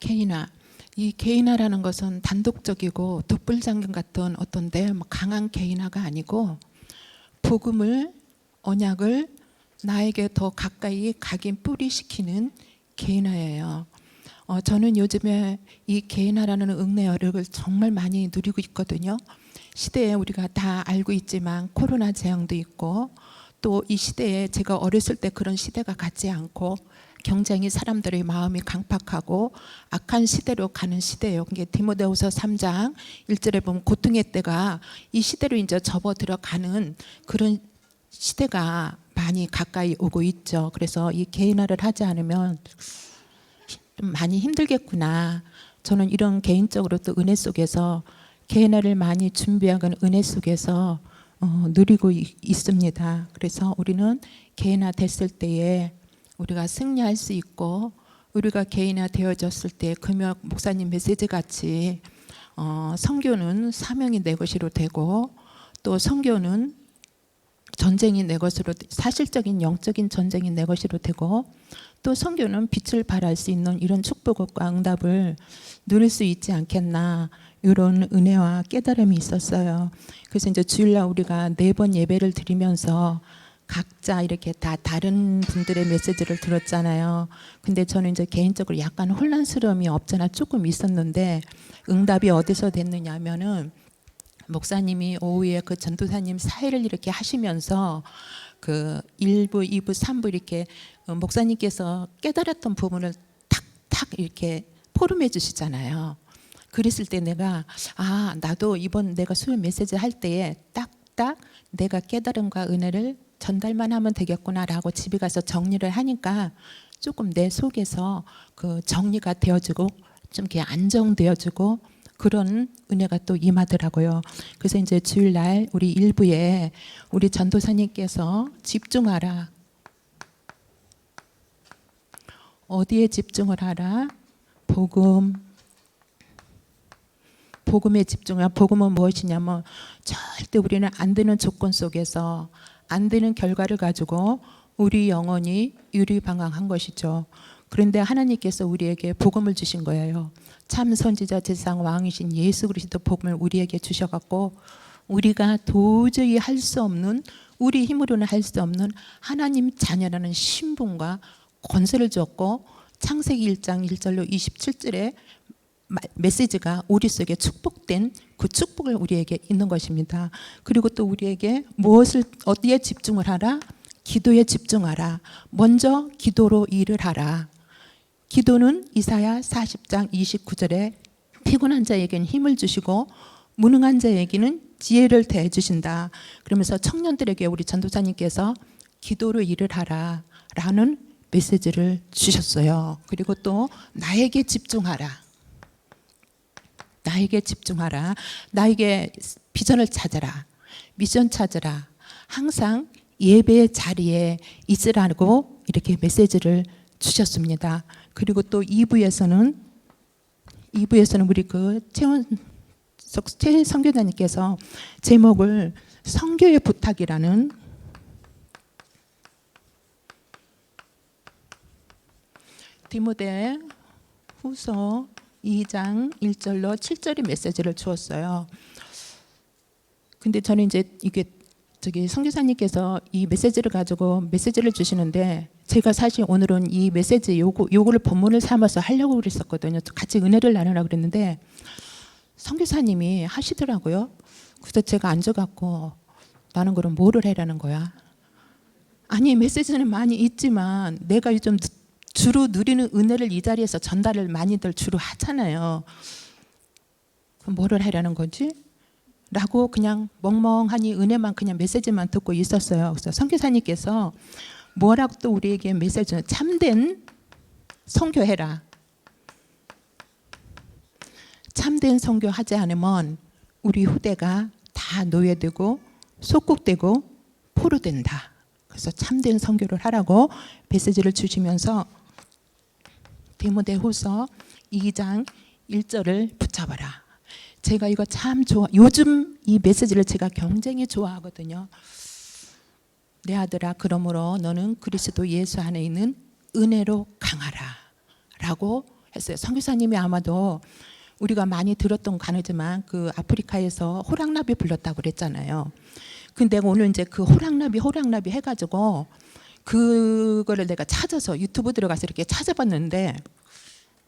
개인화. 이 개인화라는 것은 단독적이고 독불장군 같은 어떤 강한 개인화가 아니고 복음을, 언약을 나에게 더 가까이 각인 뿌리시키는 개인화예요. 저는 요즘에 이 개인화라는 은혜를 정말 많이 누리고 있거든요. 시대에 우리가 다 알고 있지만 코로나 재앙도 있고, 또 이 시대에 제가 어렸을 때 그런 시대가 같지 않고 굉장히 사람들의 마음이 강팍하고 악한 시대로 가는 시대예요. 그게 디모데후서 3장 1절에 보면 고통의 때가 이 시대로 이제 접어 들어가는 그런 시대가 많이 가까이 오고 있죠. 그래서 이 개인화를 하지 않으면 좀 많이 힘들겠구나. 저는 이런 개인적으로 또 은혜 속에서 개인화를 많이 준비하고 은혜 속에서 누리고 있습니다. 그래서 우리는 개인화 됐을 때에 우리가 승리할 수 있고, 우리가 개인화 되어졌을 때 금요 목사님 메시지 같이 선교는 사명이 내 것으로 되고, 또 선교는 전쟁이 내 것으로, 사실적인 영적인 전쟁이 내 것으로 되고, 또 선교는 빛을 발할 수 있는 이런 축복과 응답을 누릴 수 있지 않겠나, 이런 은혜와 깨달음이 있었어요. 그래서 이제 주일날 우리가 4번 예배를 드리면서 각자 이렇게 다 다른 분들의 메시지를 들었잖아요. 근데 저는 이제 개인적으로 약간 혼란스러움이 없잖아 조금 있었는데, 응답이 어디서 됐느냐 하면은 목사님이 오후에 그 전도사님 사회를 이렇게 하시면서 그 1부, 2부, 3부 이렇게 목사님께서 깨달았던 부분을 탁탁 이렇게 포럼해 주시잖아요. 그랬을 때 내가 나도 이번 내가 수요 메시지 할 때에 딱딱 내가 깨달음과 은혜를 전달만 하면 되겠구나라고 집에 가서 정리를 하니까 조금 내 속에서 그 정리가 되어지고 좀 이렇게 안정되어지고 그런 은혜가 또 임하더라고요. 그래서 이제 주일날 우리 일부에 우리 전도사님께서 집중하라. 어디에 집중을 하라? 복음에 집중하라. 복음은 무엇이냐면 절대 우리는 안 되는 조건 속에서 안 되는 결과를 가지고 우리 영혼이 유리방황한 것이죠. 그런데 하나님께서 우리에게 복음을 주신 거예요. 참 선지자 제사장 왕이신 예수 그리스도 복음을 우리에게 주셔갖고 우리가 도저히 할 수 없는, 우리 힘으로는 할 수 없는 하나님 자녀라는 신분과 권세를 줬고, 창세기 1장 1절로 27절에 메시지가 우리 속에 축복된 그 축복을 우리에게 있는 것입니다. 그리고 또 우리에게 어디에 집중을 하라? 기도에 집중하라. 먼저 기도로 일을 하라. 기도는 이사야 40장 29절에 피곤한 자에게는 힘을 주시고 무능한 자에게는 지혜를 더해 주신다. 그러면서 청년들에게 우리 전도사님께서 기도로 일을 하라 라는 메시지를 주셨어요. 그리고 또 나에게 집중하라. 나에게 집중하라. 나에게 비전을 찾아라. 미션 찾아라. 항상 예배의 자리에 있으라고 이렇게 메시지를 주셨습니다. 그리고 또 2부에서는 우리 그 최 선교사님께서 제목을 선교의 부탁이라는 디모데 후서 2장 1절로 7절의 메시지를 주었어요. 근데 저는 이제 이게 선교사님께서 이 메시지를 가지고 메시지를 주시는데, 제가 사실 오늘은 이 메시지 요거를 본문을 삼아서 하려고 그랬었거든요. 같이 은혜를 나누려고 그랬는데 선교사님이 하시더라고요. 그래서 제가 앉아갖고 나는 그럼 뭐를 해라는 거야? 아니, 메시지는 많이 있지만 내가 요즘 주로 누리는 은혜를 이 자리에서 전달을 많이들 주로 하잖아요. 그럼 뭐를 하라는 거지? 라고 그냥 멍멍하니 은혜만 그냥 메시지만 듣고 있었어요. 그래서 선교사님께서 뭐라고 또 우리에게 메시지는 참된 선교해라. 참된 선교하지 않으면 우리 후대가 다 노예되고 속국되고 포로된다. 그래서 참된 선교를 하라고 메시지를 주시면서 디모데후서 2장 1절을 붙잡아라. 제가 이거 참 좋아. 요즘 이 메시지를 제가 굉장히 좋아하거든요. 내 아들아, 그러므로 너는 그리스도 예수 안에 있는 은혜로 강하라 라고 했어요. 선교사님이 아마도 우리가 많이 들었던 간이지만 그 아프리카에서 호랑나비 불렀다고 그랬잖아요. 근데 오늘 이제 그 호랑나비 해가지고 그거를 내가 찾아서 유튜브 들어가서 이렇게 찾아봤는데,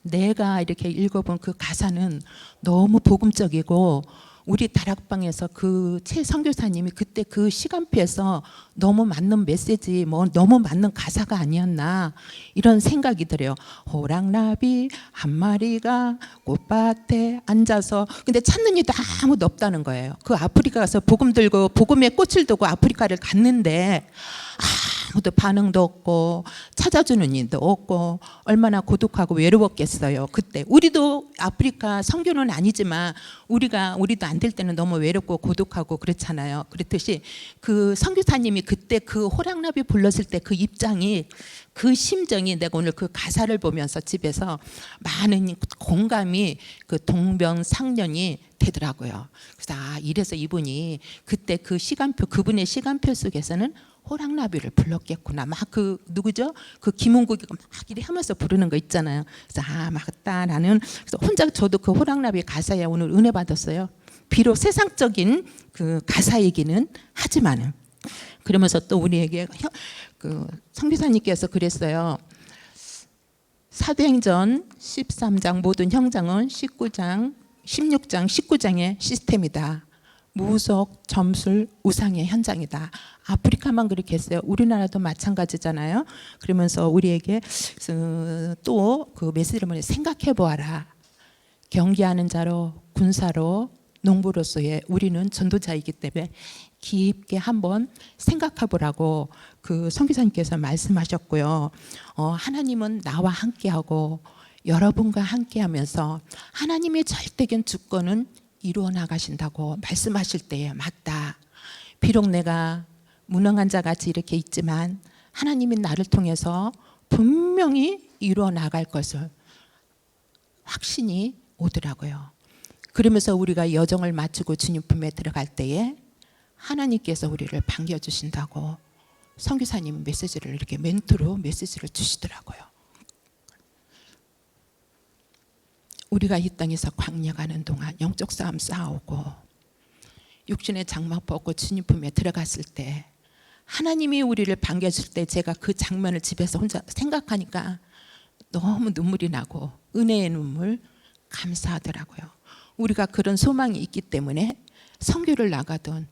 내가 이렇게 읽어본 그 가사는 너무 복음적이고, 우리 다락방에서 그 최 선교사님이 그때 그 시간표에서 너무 맞는 메시지, 너무 맞는 가사가 아니었나 이런 생각이 들어요. 호랑나비 한 마리가 꽃밭에 앉아서, 근데 찾는 이도 아무도 없다는 거예요. 그 아프리카 가서 복음 들고 복음의 꽃을 두고 아프리카를 갔는데 아무도 반응도 없고 찾아주는 이도 없고 얼마나 고독하고 외로웠겠어요. 그때 우리도 아프리카 선교는 아니지만 우리도 안 될 때는 너무 외롭고 고독하고 그렇잖아요. 그렇듯이 그 선교사님이 그때 그 호랑나비 불렀을 때 그 입장이, 그 심정이 내가 오늘 그 가사를 보면서 집에서 많은 공감이, 그 동병상련이 되더라고요. 그래서 이래서 이분이 그때 그 시간표, 그분의 시간표 속에서는 호랑나비를 불렀겠구나. 막 그 누구죠? 그 김은국이가 막 이래 하면서 부르는 거 있잖아요. 그래서 맞다 나는. 그래서 혼자 저도 그 호랑나비 가사에 오늘 은혜 받았어요. 비록 세상적인 그 가사이기는 하지만은. 그러면서 또 우리에게 그 선교사님께서 그랬어요. 사도행전 13장 모든 형장은 16장 19장의 시스템이다. 무속, 점술, 우상의 현장이다. 아프리카만 그렇게 했어요. 우리나라도 마찬가지잖아요. 그러면서 우리에게 또 그 메시지를 생각해 보아라. 경기하는 자로, 군사로, 농부로서의 우리는 전도자이기 때문에 깊게 한번 생각해 보라고 그 선교사님께서 말씀하셨고요. 하나님은 나와 함께하고 여러분과 함께하면서 하나님의 절대적인 주권은 이루어 나가신다고 말씀하실 때에 맞다. 비록 내가 무능한 자 같이 이렇게 있지만 하나님이 나를 통해서 분명히 이루어 나갈 것을 확신이 오더라고요. 그러면서 우리가 여정을 마치고 주님 품에 들어갈 때에 하나님께서 우리를 반겨주신다고 선교사님 메시지를 이렇게 멘트로 메시지를 주시더라고요. 우리가 이 땅에서 광야 가는 동안 영적 싸움 싸우고 육신의 장막 벗고 주님 품에 들어갔을 때 하나님이 우리를 반겨줄 때 제가 그 장면을 집에서 혼자 생각하니까 너무 눈물이 나고 은혜의 눈물, 감사하더라고요. 우리가 그런 소망이 있기 때문에 선교를 나가든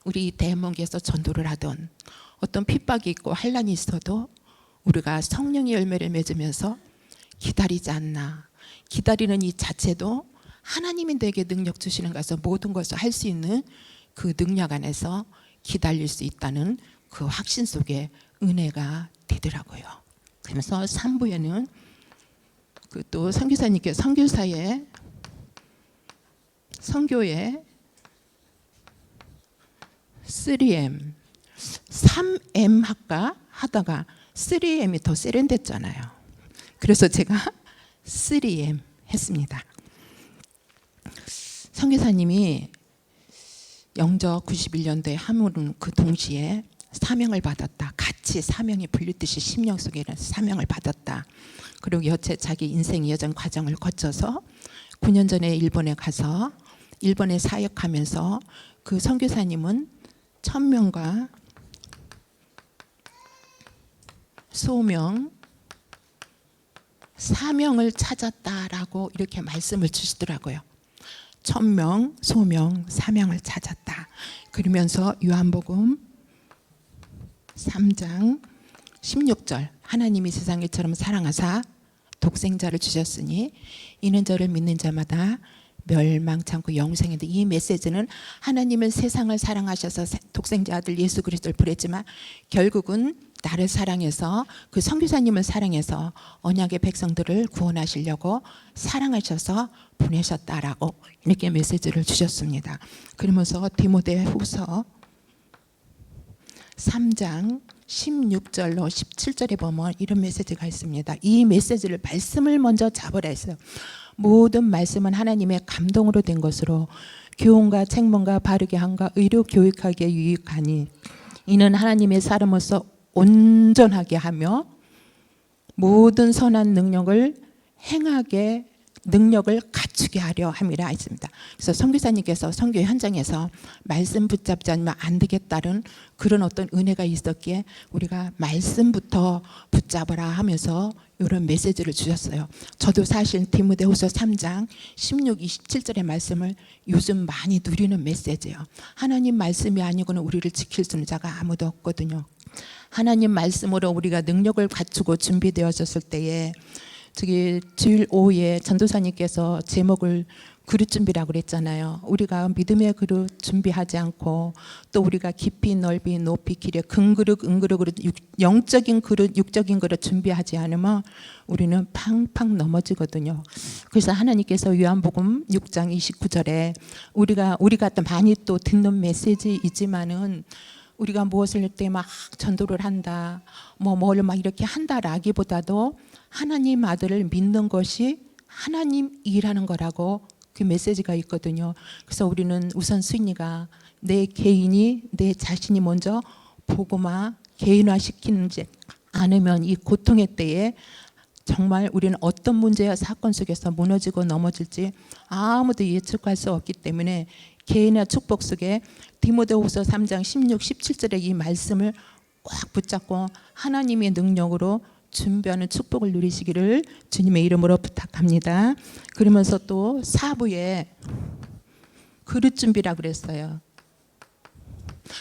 우리 대목에서 전도를 하든 어떤 핍박이 있고 환란이 있어도 우리가 성령의 열매를 맺으면서 기다리지 않나. 기다리는 이 자체도 하나님이 내게 능력 주시는 것에서 모든 것을 할 수 있는 그 능력 안에서 기다릴 수 있다는 그 확신 속에 은혜가 되더라고요. 그래서 3부에는 그 또 선교사님께 선교사의 선교의 3M, 3M 할까 하다가 3M이 더 세련됐잖아요. 그래서 제가 3M 했습니다. 선교사님이 영적 91년도에 하물은 그 동시에 사명을 받았다. 같이 사명이 불리듯이 심령 속에 사명을 받았다. 그리고 여체 자기 인생 여정 과정을 거쳐서 9년 전에 일본에 가서 일본에 사역하면서 그 선교사님은 천명과 소명, 사명을 찾았다라고 이렇게 말씀을 주시더라고요. 천명, 소명, 사명을 찾았다. 그러면서 요한복음 3장 16절 하나님이 세상을 이처럼 사랑하사 독생자를 주셨으니 이는 저를 믿는 자마다 멸망치 않고 영생에. 이 메시지는 하나님은 세상을 사랑하셔서 독생자 아들 예수 그리스도를 보냈지만 결국은 나를 사랑해서 그 선교사님을 사랑해서 언약의 백성들을 구원하시려고 사랑하셔서 보내셨다라고 이렇게 메시지를 주셨습니다. 그러면서 디모데후서 3장 16절로 17절에 보면 이런 메시지가 있습니다. 이 메시지를 말씀을 먼저 잡으라 했어요. 모든 말씀은 하나님의 감동으로 된 것으로 교훈과 책문과 바르게 함과 의로 교육하기에 유익하니 이는 하나님의 사람으로서 온전하게 하며 모든 선한 능력을 행하게 능력을 갖추게 하려 함이라 했습니다. 그래서 선교사님께서 선교 현장에서 말씀 붙잡지 않으면 안 되겠다는 그런 어떤 은혜가 있었기에 우리가 말씀부터 붙잡아라 하면서 이런 메시지를 주셨어요. 저도 사실 디모데후서 3장 16, 27절의 말씀을 요즘 많이 누리는 메시지예요. 하나님 말씀이 아니고는 우리를 지킬 수 있는 자가 아무도 없거든요. 하나님 말씀으로 우리가 능력을 갖추고 준비되어졌을 때에 저기 주일 오후에 전도사님께서 제목을 그릇 준비라고 그랬잖아요. 우리가 믿음의 그릇 준비하지 않고 또 우리가 깊이 넓이 높이 길에 금그릇 은그릇 영적인 그릇 육적인 그릇 준비하지 않으면 우리는 팡팡 넘어지거든요. 그래서 하나님께서 요한복음 6장 29절에 우리가 또 많이 또 듣는 메시지이지만은 우리가 무엇을 할 때 막 전도를 한다, 뭘 막 이렇게 한다라기보다도 하나님 아들을 믿는 것이 하나님 일하는 거라고 그 메시지가 있거든요. 그래서 우리는 우선 순위가 내 개인이 내 자신이 먼저 복음화 개인화시키지 않으면 이 고통의 때에 정말 우리는 어떤 문제와 사건 속에서 무너지고 넘어질지 아무도 예측할 수 없기 때문에 개인의 축복 속에 디모데후서 3장 16, 17절의 이 말씀을 꽉 붙잡고 하나님의 능력으로 준비하는 축복을 누리시기를 주님의 이름으로 부탁합니다. 그러면서 또 4부에 그릇 준비라고 그랬어요.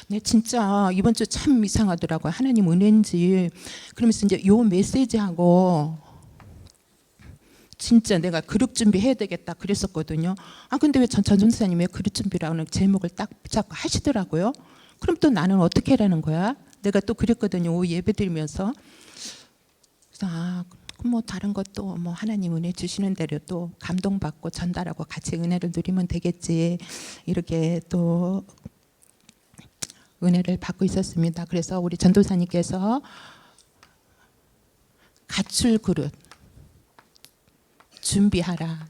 네, 진짜 이번 주 참 이상하더라고요. 하나님 은혜인지. 그러면서 이제 요 메시지하고 진짜 내가 그릇 준비해야 되겠다 그랬었거든요. 근데 왜 전도사님이 그릇 준비라는 제목을 딱 붙잡고 하시더라고요. 그럼 또 나는 어떻게 하라는 거야? 내가 또 그랬거든요. 오후 예배 드리면서. 그래서 뭐 다른 것도 뭐 하나님 은혜 주시는 대로 또 감동받고 전달하고 같이 은혜를 누리면 되겠지. 이렇게 또 은혜를 받고 있었습니다. 그래서 우리 전도사님께서 갖출 그릇 준비하라.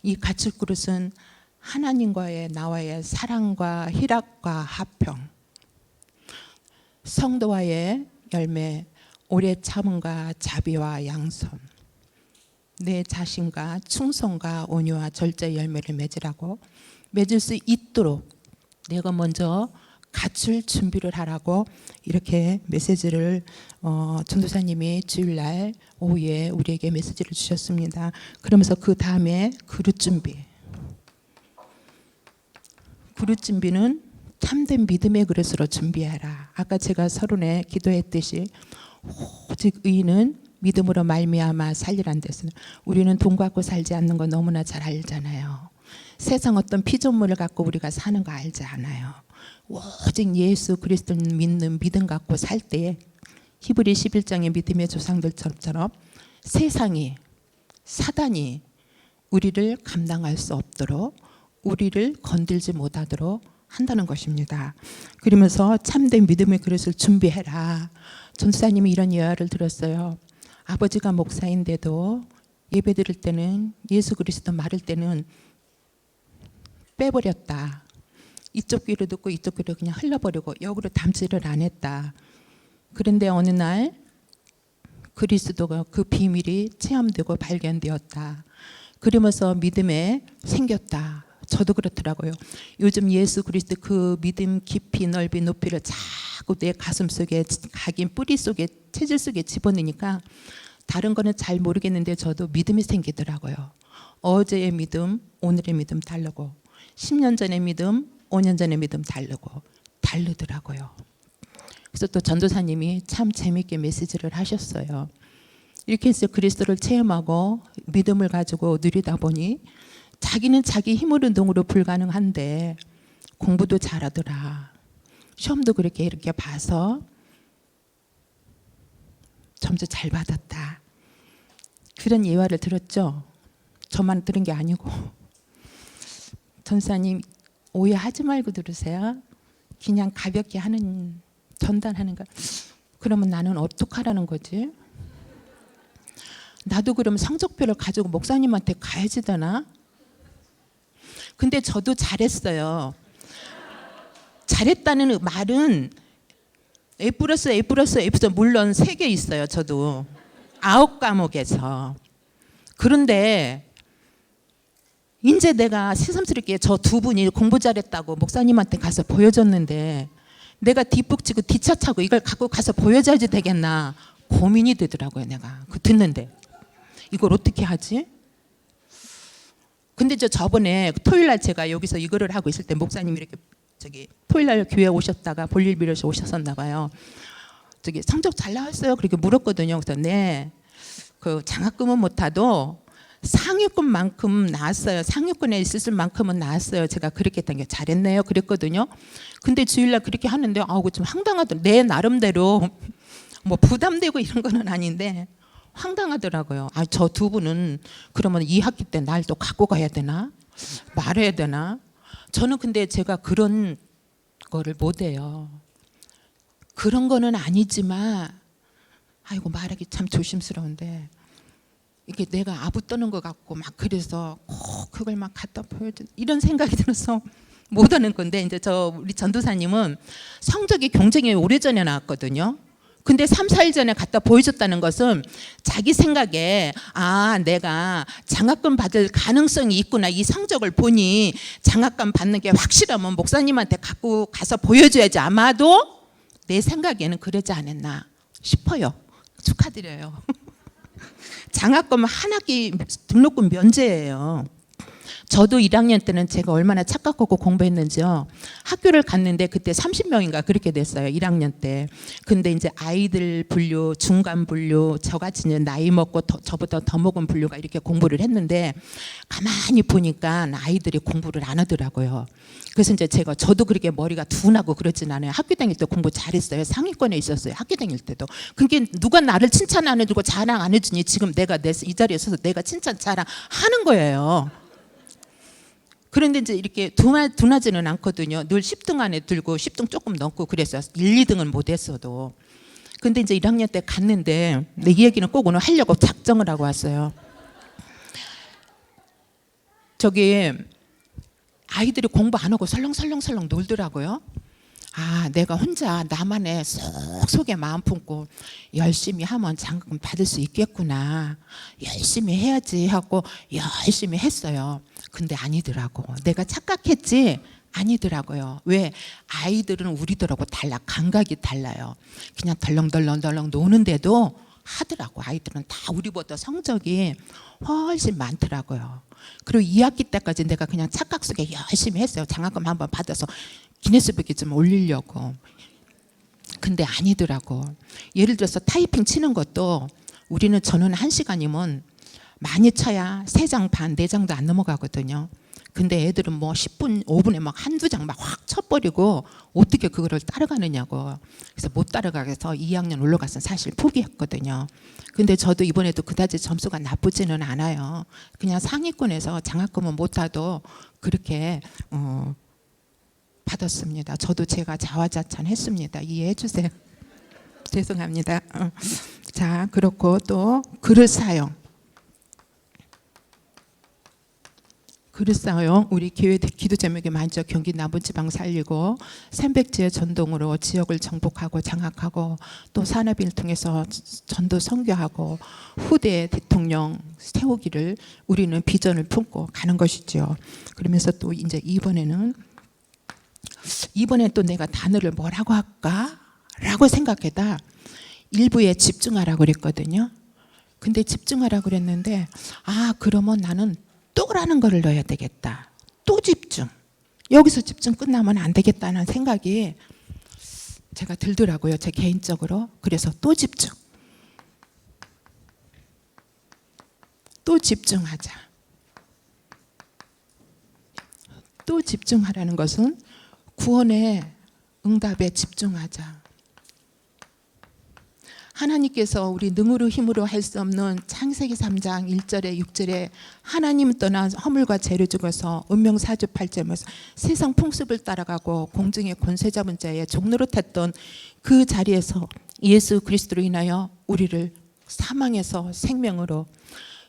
이 갖출 그릇은 하나님과의 나와의 사랑과 희락과 화평, 성도와의 열매, 오래 참음과 자비와 양선, 내 자신과 충성과 온유와 절제의 열매를 맺을 수 있도록 내가 먼저 갖출 준비를 하라고 이렇게 메시지를 전도사님이 주일날 오후에 우리에게 메시지를 주셨습니다. 그러면서 그 다음에 그릇 준비는 참된 믿음의 그릇으로 준비하라. 아까 제가 서론에 기도했듯이 오직 의인은 믿음으로 말미암아 살리란 데서 우리는 돈 갖고 살지 않는 거 너무나 잘 알잖아요. 세상 어떤 피조물을 갖고 우리가 사는 거 알지 않아요. 오직 예수 그리스도를 믿는 믿음 갖고 살 때에 히브리 11장의 믿음의 조상들처럼 세상이 사단이 우리를 감당할 수 없도록 우리를 건들지 못하도록 한다는 것입니다. 그러면서 참된 믿음의 그릇을 준비해라. 전도사님이 이런 예화를 들었어요. 아버지가 목사인데도 예배 드릴 때는 예수 그리스도 말할 때는 빼버렸다. 이쪽 귀로 듣고 이쪽 귀로 그냥 흘려버리고 역으로 담지를 안 했다. 그런데 어느 날 그리스도가 그 비밀이 체험되고 발견되었다. 그러면서 믿음에 생겼다. 저도 그렇더라고요. 요즘 예수 그리스도 그 믿음 깊이 넓이 높이를 자꾸 내 가슴 속에 각인 뿌리 속에 체질 속에 집어넣으니까 다른 거는 잘 모르겠는데 저도 믿음이 생기더라고요. 어제의 믿음, 오늘의 믿음 다르고 10년 전의 믿음, 5년 전의 믿음 다르더라고요. 그래서 또 전도사님이 참 재미있게 메시지를 하셨어요. 이렇게 해서 그리스도를 체험하고 믿음을 가지고 누리다 보니 자기는 자기 힘으로 능으로 불가능한데 공부도 잘하더라. 시험도 이렇게 봐서 점수 잘 받았다. 그런 예화를 들었죠. 저만 들은 게 아니고. 전사님 오해하지 말고 들으세요. 그냥 가볍게 하는 전달하는 거. 그러면 나는 어떡하라는 거지? 나도 그럼 성적표를 가지고 목사님한테 가야지 되나? 근데 저도 잘했어요. 잘했다는 말은 A+, 물론 3개 있어요. 저도 9과목에서. 그런데 이제 내가 새삼스럽게 저 두 분이 공부 잘했다고 목사님한테 가서 보여줬는데 내가 뒷북치고 뒤차차고 이걸 갖고 가서 보여줘야지 되겠나 고민이 되더라고요. 내가 그 듣는데 이걸 어떻게 하지? 근데 저번에 토요일날 제가 여기서 이거를 하고 있을 때 목사님이 이렇게 토요일날 교회 오셨다가 볼일 빌어서 오셨었나 봐요. 성적 잘 나왔어요? 그렇게 물었거든요. 그래서 네, 그 장학금은 못 타도 상위권만큼 나왔어요. 상위권에 있을 만큼은 나왔어요. 제가 그렇게 했던 게 잘했네요. 그랬거든요. 근데 주일날 그렇게 하는데 아우 좀 황당하더라고요. 내 나름대로 뭐 부담되고 이런 거는 아닌데 황당하더라고요. 아, 저 두 분은 그러면 2학기 때 날 또 갖고 가야 되나? 말해야 되나? 저는 근데 제가 그런 거를 못해요. 그런 거는 아니지만 아이고 말하기 참 조심스러운데 이게 내가 아부 떠는 것 같고 막 그래서 꼭 그걸 막 갖다 보여준 이런 생각이 들어서 못하는 건데 이제 우리 전도사님은 성적이 경쟁이 오래전에 나왔거든요. 근데 3, 4일 전에 갖다 보여줬다는 것은 자기 생각에 아 내가 장학금 받을 가능성이 있구나 이 성적을 보니 장학금 받는 게 확실하면 목사님한테 갖고 가서 보여줘야지 아마도 내 생각에는 그러지 않았나 싶어요. 축하드려요. 장학금 한 학기 등록금 면제예요. 저도 1학년 때는 제가 얼마나 착각하고 공부했는지요. 학교를 갔는데 그때 30명인가 그렇게 됐어요. 1학년 때. 근데 이제 아이들 분류, 중간 분류, 저같이 나이 먹고 저보다 더 먹은 분류가 이렇게 공부를 했는데 가만히 보니까 아이들이 공부를 안 하더라고요. 그래서 이제 저도 그렇게 머리가 둔하고 그러진 않아요. 학교 다닐 때 공부 잘했어요. 상위권에 있었어요. 학교 다닐 때도. 그게 누가 나를 칭찬 안 해주고 자랑 안 해주니 지금 내가 이 자리에 서서 내가 칭찬 자랑 하는 거예요. 그런데 이제 이렇게 둔하지는 않거든요. 늘 10등 안에 들고 10등 조금 넘고 그래서 1, 2등은 못했어도. 근데 이제 1학년 때 갔는데 이 얘기는 꼭 오늘 하려고 작정을 하고 왔어요. 아이들이 공부 안 하고 설렁설렁 놀더라고요. 아, 내가 혼자 나만의 속에 마음 품고 열심히 하면 장학금 받을 수 있겠구나. 열심히 해야지 하고 열심히 했어요. 근데 아니더라고. 내가 착각했지 아니더라고요. 왜? 아이들은 우리들하고 달라. 감각이 달라요. 그냥 덜렁덜렁 노는데도 하더라고. 아이들은 다 우리보다 성적이 훨씬 많더라고요. 그리고 2학기 때까지 내가 그냥 착각 속에 열심히 했어요. 장학금 한번 받아서 기네스북에 좀 올리려고. 근데 아니더라고. 예를 들어서 타이핑 치는 것도 저는 1시간이면 많이 쳐야 3장 반, 4장도 안 넘어가거든요. 근데 애들은 뭐 10분, 5분에 막 한두 장 막 확 쳐버리고 어떻게 그거를 따라가느냐고. 그래서 못 따라가서 2학년 올라가서 사실 포기했거든요. 근데 저도 이번에도 그다지 점수가 나쁘지는 않아요. 그냥 상위권에서 장학금은 못 타도 그렇게 받았습니다. 저도 제가 자화자찬했습니다. 이해해 주세요. 죄송합니다. 자, 그렇고 또 그릇 사용. 그릇 사용, 우리 교회 기도 제목이 많죠. 경기 남부지방 살리고 샌백지의 전동으로 지역을 정복하고 장악하고 또 산업을 통해서 전도 선교하고 후대 대통령 세우기를 우리는 비전을 품고 가는 것이죠. 그러면서 또 이제 이번에 또 내가 단어를 뭐라고 할까라고 생각했다. 일부에 집중하라고 그랬거든요. 근데 집중하라고 그랬는데 그러면 나는 또라는 거를 넣어야 되겠다. 또 집중. 여기서 집중 끝나면 안 되겠다는 생각이 제가 들더라고요. 제 개인적으로. 그래서 또 집중. 또 집중하자. 또 집중하라는 것은 구원의 응답에 집중하자. 하나님께서 우리 능으로 힘으로 할 수 없는 창세기 3장 1절에 6절에 하나님 떠나 허물과 죄를 죽어서 운명사주팔자면서 세상 풍습을 따라가고 공중의 권세 잡은 자의 종노릇했던 그 자리에서 예수 그리스도로 인하여 우리를 사망에서 생명으로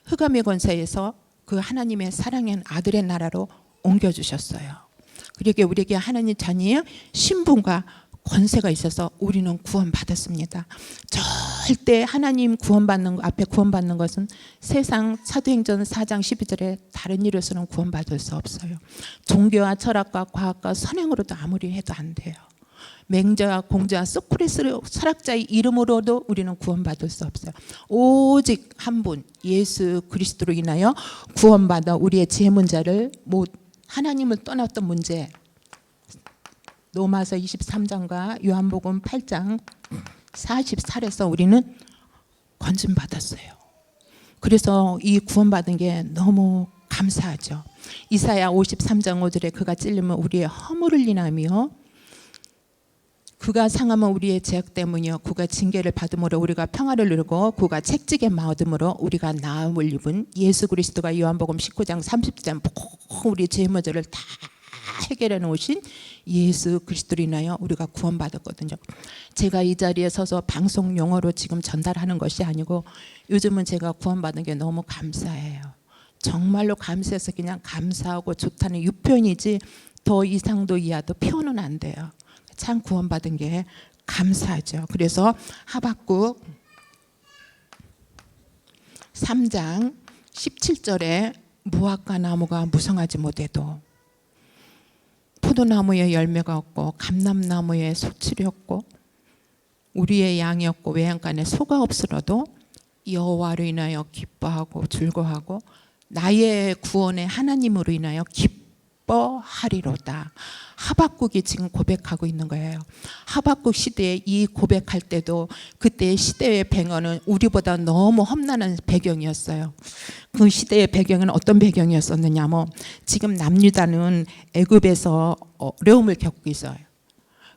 흑암의 권세에서 그 하나님의 사랑의 아들의 나라로 옮겨주셨어요. 그러게 우리에게 하나님 자녀의 신분과 권세가 있어서 우리는 구원받았습니다. 절대 하나님 구원받는 앞에 구원받는 것은 세상 사도행전 4장 12절에 다른 일로서는 구원받을 수 없어요. 종교와 철학과 과학과 선행으로도 아무리 해도 안 돼요. 맹자와 공자와 소크레스 철학자의 이름으로도 우리는 구원받을 수 없어요. 오직 한 분 예수 그리스도로 인하여 구원받아 우리의 죄 문제를 하나님을 떠났던 문제, 로마서 23장과 요한복음 8장 44절에서 우리는 건짐받았어요. 그래서 이 구원받은 게 너무 감사하죠. 이사야 53장 5절에 그가 찔리면 우리의 허물을 인하며 그가 상하면 우리의 죄악 때문이요 그가 징계를 받음으로 우리가 평화를 누리고 그가 책직에 마음으로 우리가 나음을 입은 예수 그리스도가 요한복음 19장 30절 우리 죄 문제를 다 해결해 놓으신 예수 그리스도로 인하여 우리가 구원받았거든요. 제가 이 자리에 서서 방송 용어로 지금 전달하는 것이 아니고 요즘은 제가 구원받은 게 너무 감사해요. 정말로 감사해서 그냥 감사하고 좋다는 유표현이지 더 이상도 이하도 표현은 안 돼요. 참 구원받은 게 감사하죠. 그래서 하박국 3장 17절에 무화과 나무가 무성하지 못해도 포도나무에 열매가 없고 감람나무에 소출이 없고 우리의 양이 없고 외양간에 소가 없으러도 여호와로 인하여 기뻐하고 즐거워하고 나의 구원의 하나님으로 인하여 기뻐하리로다. 하박국이 지금 고백하고 있는 거예요. 하박국 시대에 이 고백할 때도 그때의 시대의 배경은 우리보다 너무 험난한 배경이었어요. 그 시대의 배경은 어떤 배경이었었느냐면 지금 남유다는 애굽에서 어려움을 겪고 있어요.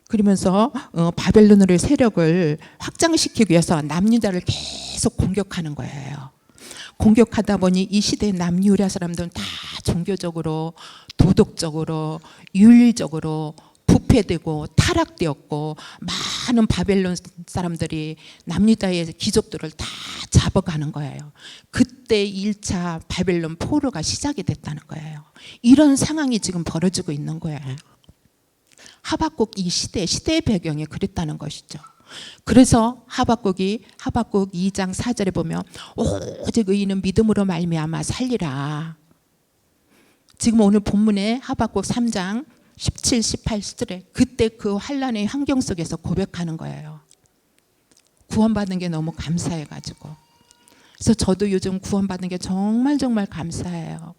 그러면서 바벨론의 세력을 확장시키기 위해서 남유다를 계속 공격하는 거예요. 공격하다 보니 이 시대의 남유다 사람들은 다 종교적으로 도덕적으로 윤리적으로 부패되고 타락되었고 많은 바벨론 사람들이 남유다의 귀족들을 다 잡아가는 거예요. 그때 1차 바벨론 포로가 시작이 됐다는 거예요. 이런 상황이 지금 벌어지고 있는 거예요. 하박국 이 시대의 배경이 그랬다는 것이죠. 그래서 하박국 2장 4절에 보면 오직 의인은 믿음으로 말미암아 살리라. 지금 오늘 본문에 하박국 3장 17, 18절에 그때 그 환난의 환경 속에서 고백하는 거예요. 구원받은 게 너무 감사해가지고. 그래서 저도 요즘 구원받은 게 정말 감사해요.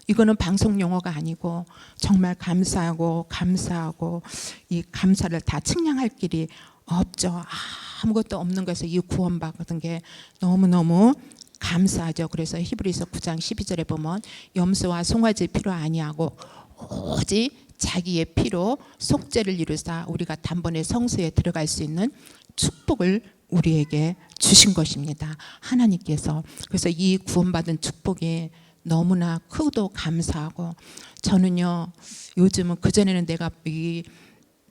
이거는 방송 용어가 아니고 정말 감사하고 이 감사를 다 측량할 길이 없죠. 아무것도 없는 것에서 이 구원받은 게 너무너무 감사하죠. 그래서 히브리서 9장 12절에 보면 염소와 송아지 피로 아니하고 오직 자기의 피로 속죄를 이루사 우리가 단번에 성소에 들어갈 수 있는 축복을 우리에게 주신 것입니다. 하나님께서. 그래서 이 구원받은 축복이 너무나 크고 감사하고 저는요 요즘은 그전에는 내가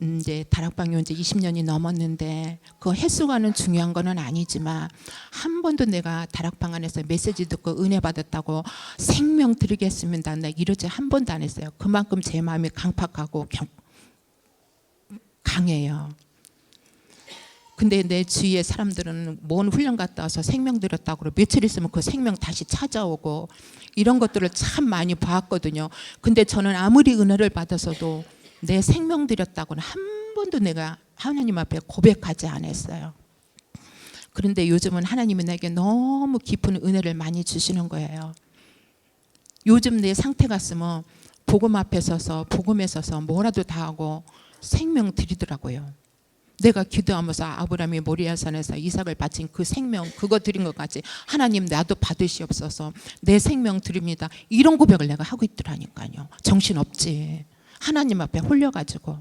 이제 다락방이 온 지 20년이 넘었는데 그 횟수가는 중요한 거는 아니지만 한 번도 내가 다락방 안에서 메시지 듣고 은혜 받았다고 생명 드리겠습니다. 나 이러지 한 번도 안 했어요. 그만큼 제 마음이 강팍하고 강해요. 근데 내 주위의 사람들은 뭔 훈련 갔다 와서 생명 드렸다고 그러고 며칠 있으면 그 생명 다시 찾아오고 이런 것들을 참 많이 봤거든요. 근데 저는 아무리 은혜를 받아서도 내 생명 드렸다고는 한 번도 내가 하나님 앞에 고백하지 않았어요. 그런데 요즘은 하나님은 내게 너무 깊은 은혜를 많이 주시는 거예요. 요즘 내 상태 같으면 복음 앞에 서서 복음에 서서 뭐라도 다 하고 생명 드리더라고요. 내가 기도하면서 아브라함이 모리아산에서 이삭을 바친 그 생명 그거 드린 것 같이 하나님 나도 받으시옵소서 내 생명 드립니다. 이런 고백을 내가 하고 있더라니까요. 정신없지. 하나님 앞에 홀려가지고.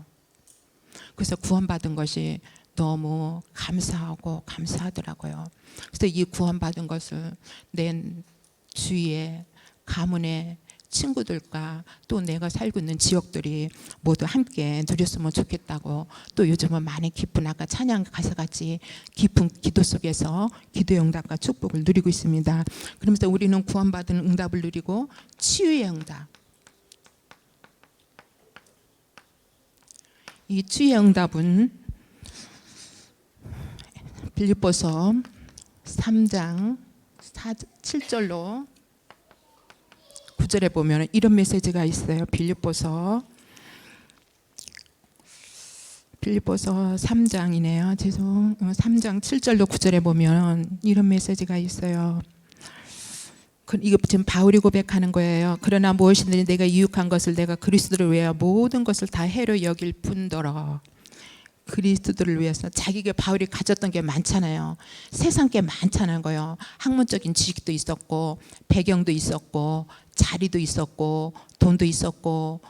그래서 구원받은 것이 너무 감사하고 감사하더라고요. 그래서 이 구원받은 것을 내 주위에 가문에 친구들과 또 내가 살고 있는 지역들이 모두 함께 누렸으면 좋겠다고 또 요즘은 많이 기쁜 아까 찬양 가사같이 깊은 기도 속에서 기도의 응답과 축복을 누리고 있습니다. 그러면서 우리는 구원받은 응답을 누리고 치유의 응답, 이 치유의 응답은 빌립보서 3장 7절로 9절에 보면 이런 메시지가 있어요. 빌립보서 3장이네요. 3장 7절로 9절에 보면 이런 메시지가 있어요. 이거 지금 바울이 고백하는 거예요. 그러나 무엇이든지 내가 유익한 것을 내가 그리스도를 위하여 모든 것을 다 해로 여길 뿐더러. 그리스도를 위해서 자기가 바울이 가졌던 게 많잖아요. 세상 게 많잖아요. 거요. 학문적인 지식도 있었고 배경도 있었고 자리도 있었고 돈도 있었고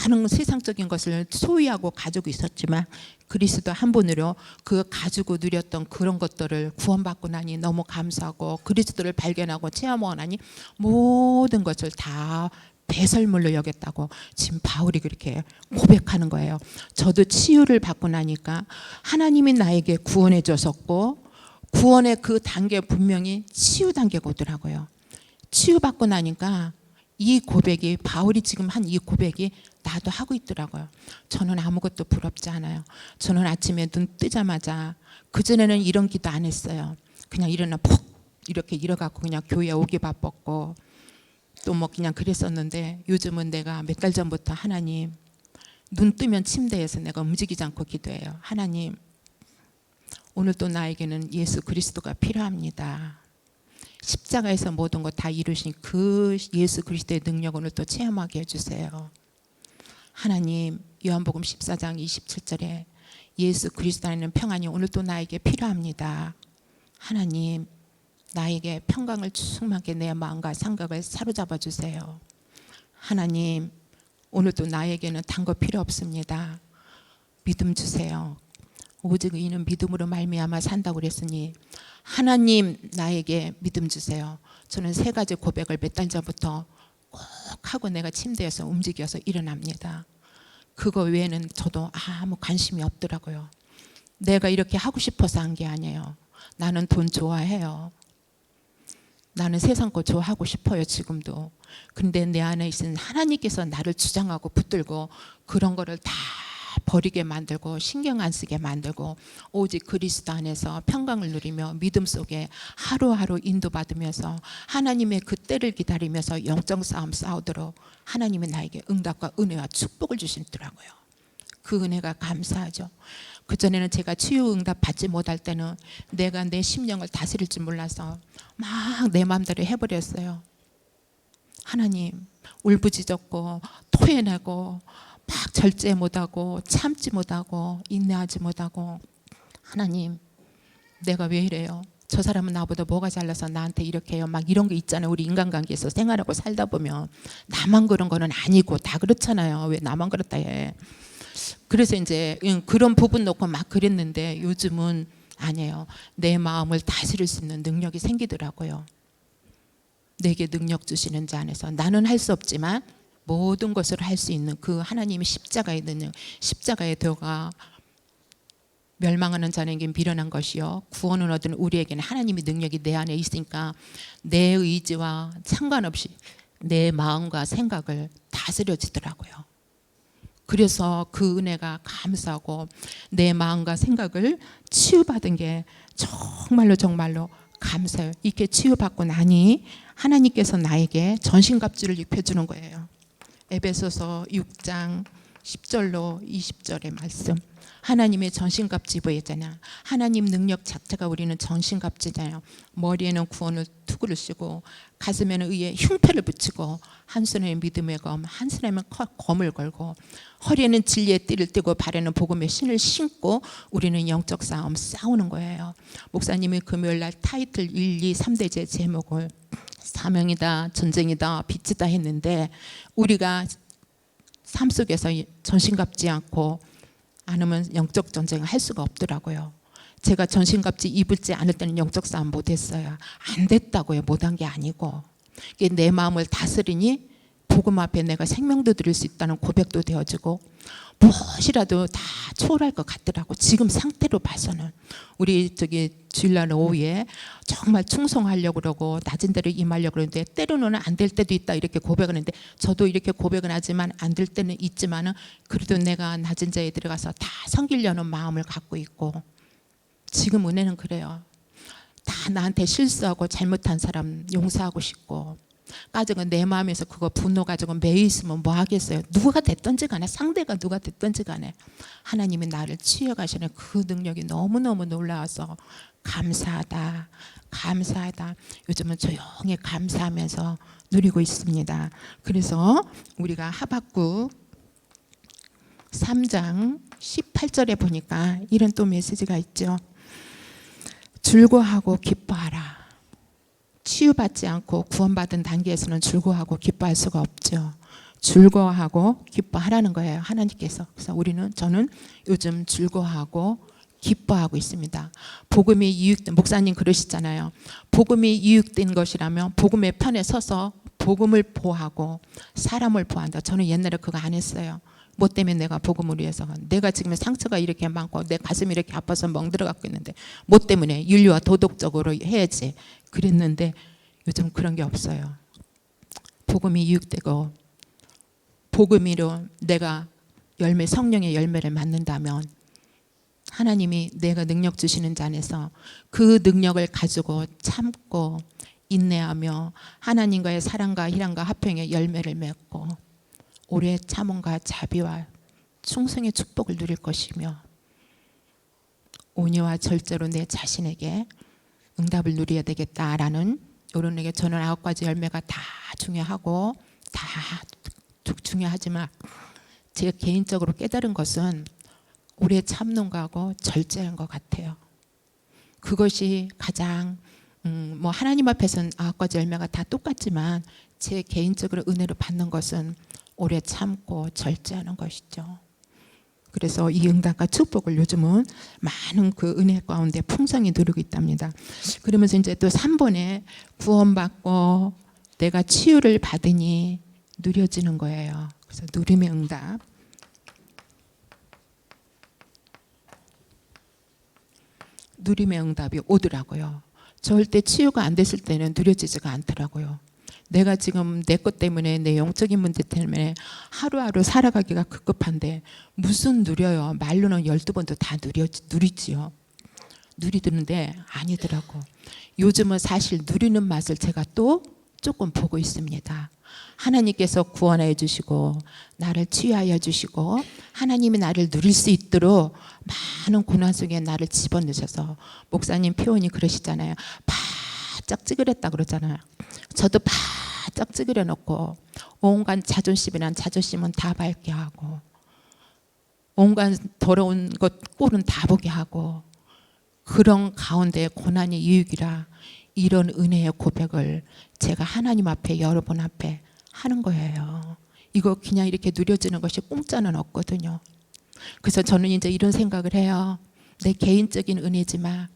많은 세상적인 것을 소유하고 가지고 있었지만 그리스도 한 분으로 그 가지고 누렸던 그런 것들을 구원받고 나니 너무 감사하고 그리스도를 발견하고 체험하고 나니 모든 것을 다 배설물로 여겼다고 지금 바울이 그렇게 고백하는 거예요. 저도 치유를 받고 나니까 하나님이 나에게 구원해 주셨고 구원의 그 단계 분명히 치유 단계가 오더라고요. 치유받고 나니까 이 고백이 바울이 지금 한 이 고백이 나도 하고 있더라고요. 저는 아무것도 부럽지 않아요. 저는 아침에 눈 뜨자마자 그전에는 이런 기도 안 했어요. 그냥 일어나 푹 이렇게 일어갖고 그냥 교회 오기 바빴고 또 뭐 그냥 그랬었는데 요즘은 내가 몇 달 전부터 하나님 눈 뜨면 침대에서 내가 움직이지 않고 기도해요. 하나님 오늘 또 나에게는 예수 그리스도가 필요합니다. 십자가에서 모든 것 다 이루신 그 예수 그리스도의 능력을 오늘 또 체험하게 해주세요. 하나님 요한복음 14장 27절에 예수 그리스도 안에는 평안이 오늘 또 나에게 필요합니다. 하나님 나에게 평강을 충만하게 내 마음과 생각을 사로잡아 주세요. 하나님 오늘도 나에게는 단 거 필요 없습니다. 믿음 주세요. 오직 이는 믿음으로 말미암아 산다고 그랬으니 하나님 나에게 믿음 주세요. 저는 세 가지 고백을 몇 달 전부터 꼭 하고 내가 침대에서 움직여서 일어납니다. 그거 외에는 저도 아무 관심이 없더라고요. 내가 이렇게 하고 싶어서 한 게 아니에요. 나는 돈 좋아해요. 나는 세상 거 좋아하고 싶어요. 지금도. 근데 내 안에 있는 하나님께서 나를 주장하고 붙들고 그런 거를 다 버리게 만들고 신경 안 쓰게 만들고 오직 그리스도 안에서 평강을 누리며 믿음 속에 하루하루 인도받으면서 하나님의 그 때를 기다리면서 영적 싸움 싸우도록 하나님이 나에게 응답과 은혜와 축복을 주시더라고요. 그 은혜가 감사하죠. 그전에는 제가 치유 응답 받지 못할 때는 내가 내 심령을 다스릴 줄 몰라서 막 내 마음대로 해버렸어요. 하나님 울부짖었고 토해내고 막 절제 못하고 참지 못하고 인내하지 못하고 하나님 내가 왜 이래요? 저 사람은 나보다 뭐가 잘나서 나한테 이렇게 해요? 막 이런 게 있잖아요. 우리 인간관계에서 생활하고 살다 보면 나만 그런 거는 아니고 다 그렇잖아요. 왜 나만 그렇다 해? 그래서 이제 그런 부분 놓고 막 그랬는데 요즘은 아니에요. 내 마음을 다스릴 수 있는 능력이 생기더라고요. 내게 능력 주시는 자 안에서 나는 할 수 없지만 모든 것을 할 수 있는 그 하나님의 십자가의 능력, 십자가의 도가 멸망하는 자에게 미련한 것이요 구원을 얻은 우리에게는 하나님의 능력이 내 안에 있으니까 내 의지와 상관없이 내 마음과 생각을 다스려지더라고요. 그래서 그 은혜가 감사하고 내 마음과 생각을 치유받은 게 정말로 감사해요. 이렇게 치유받고 나니 하나님께서 나에게 전신갑주를 입혀주는 거예요. 에베소서 6장 10절로 20절의 말씀. 하나님의 전신갑주 입어야잖아요. 하나님 능력 자체가 우리는 전신갑주잖아요. 머리에는 구원을 투구를 쓰고 가슴에는 의의 흉패를 붙이고 한 손에 믿음의 검, 한 손에는 검을 걸고 허리에는 진리의 띠를 띠고 발에는 복음의 신을 신고 우리는 영적 싸움 싸우는 거예요. 목사님이 금요일날 타이틀 1, 2, 3대제 제목을 사명이다, 전쟁이다, 빛이다 했는데 우리가 삶 속에서 전신갑지 않고 않으면 영적 전쟁을 할 수가 없더라고요. 제가 전신갑지 입을지 않을 때는 영적 싸움 못했어요. 안 됐다고요. 못한 게 아니고 내 마음을 다스리니 복음 앞에 내가 생명도 드릴 수 있다는 고백도 되어지고 무엇이라도 다 초월할 것 같더라고. 지금 상태로 봐서는 우리 주일날 오후에 정말 충성하려고 그러고 낮은 대로 임하려고 그러는데 때로는 안 될 때도 있다 이렇게 고백을 하는데 저도 이렇게 고백은 하지만 안 될 때는 있지만은 그래도 내가 낮은 자에 들어가서 다 섬기려는 마음을 갖고 있고 지금 은혜는 그래요. 다 나한테 실수하고 잘못한 사람 용서하고 싶고, 가지고 내 마음에서 그거 분노 가지고 매여 있으면 뭐 하겠어요. 누가 됐든지 간에, 상대가 누가 됐든지 간에 하나님이 나를 치유해 가시는 그 능력이 너무너무 놀라워서 감사하다, 감사하다. 요즘은 조용히 감사하면서 누리고 있습니다. 그래서 우리가 하박국 3장 18절에 보니까 이런 또 메시지가 있죠. 즐거워하고 기뻐하라. 치유받지 않고 구원받은 단계에서는 즐거워하고 기뻐할 수가 없죠. 즐거워하고 기뻐하라는 거예요, 하나님께서. 그래서 저는 요즘 즐거워하고 기뻐하고 있습니다. 복음이 이익된, 목사님 그러시잖아요. 복음이 이익된 것이라면 복음의 편에 서서 복음을 보호하고 사람을 보호한다. 저는 옛날에 그거 안 했어요. 뭐 때문에 내가 복음을 위해서, 내가 지금 상처가 이렇게 많고 내 가슴이 이렇게 아파서 멍들어갖고 있는데 뭐 때문에, 윤리와 도덕적으로 해야지 그랬는데 요즘 그런 게 없어요. 복음이 이익되고 복음으로 내가 성령의 열매를 맺는다면 하나님이 내가 능력 주시는 자 안에서 그 능력을 가지고 참고 인내하며 하나님과의 사랑과 희랑과 화평의 열매를 맺고 오래 참음과 자비와 충성의 축복을 누릴 것이며 온유와 절제로 내 자신에게 응답을 누려야 되겠다라는, 여러분에게 저는 9가지 열매가 다 중요하고 다 중요하지만 제가 개인적으로 깨달은 것은 오래 참는 거하고 절제한 것 같아요. 그것이 가장 뭐 하나님 앞에서는 9가지 열매가 다 똑같지만 제 개인적으로 은혜를 받는 것은 오래 참고 절제하는 것이죠. 그래서 이 응답과 축복을 요즘은 많은 그 은혜 가운데 풍성히 누리고 있답니다. 그러면서 이제 또 3번에 구원받고 내가 치유를 받으니 누려지는 거예요. 그래서 누림의 응답. 누림의 응답이 오더라고요. 절대 치유가 안 됐을 때는 누려지지가 않더라고요. 내가 지금 내 것 때문에, 내 영적인 문제 때문에 하루하루 살아가기가 급급한데 무슨 누려요. 말로는 12번도 다 누리지요. 누리드는데 아니더라고. 요즘은 사실 누리는 맛을 제가 또 조금 보고 있습니다. 하나님께서 구원해 주시고 나를 치유하여 주시고 하나님이 나를 누릴 수 있도록 많은 고난 속에 나를 집어넣으셔서, 목사님 표현이 그러시잖아요. 바짝 찌그렸다 그러잖아요. 저도 바짝 찌그려 놓고 온갖 자존심이란 자존심은 다 밟게 하고 온갖 더러운 것 꼴은 다 보게 하고, 그런 가운데 고난이 유익이라 이런 은혜의 고백을 제가 하나님 앞에, 여러분 앞에 하는 거예요. 이거 그냥 이렇게 누려지는 것이 공짜는 없거든요. 그래서 저는 이제 이런 생각을 해요. 내 개인적인 은혜지만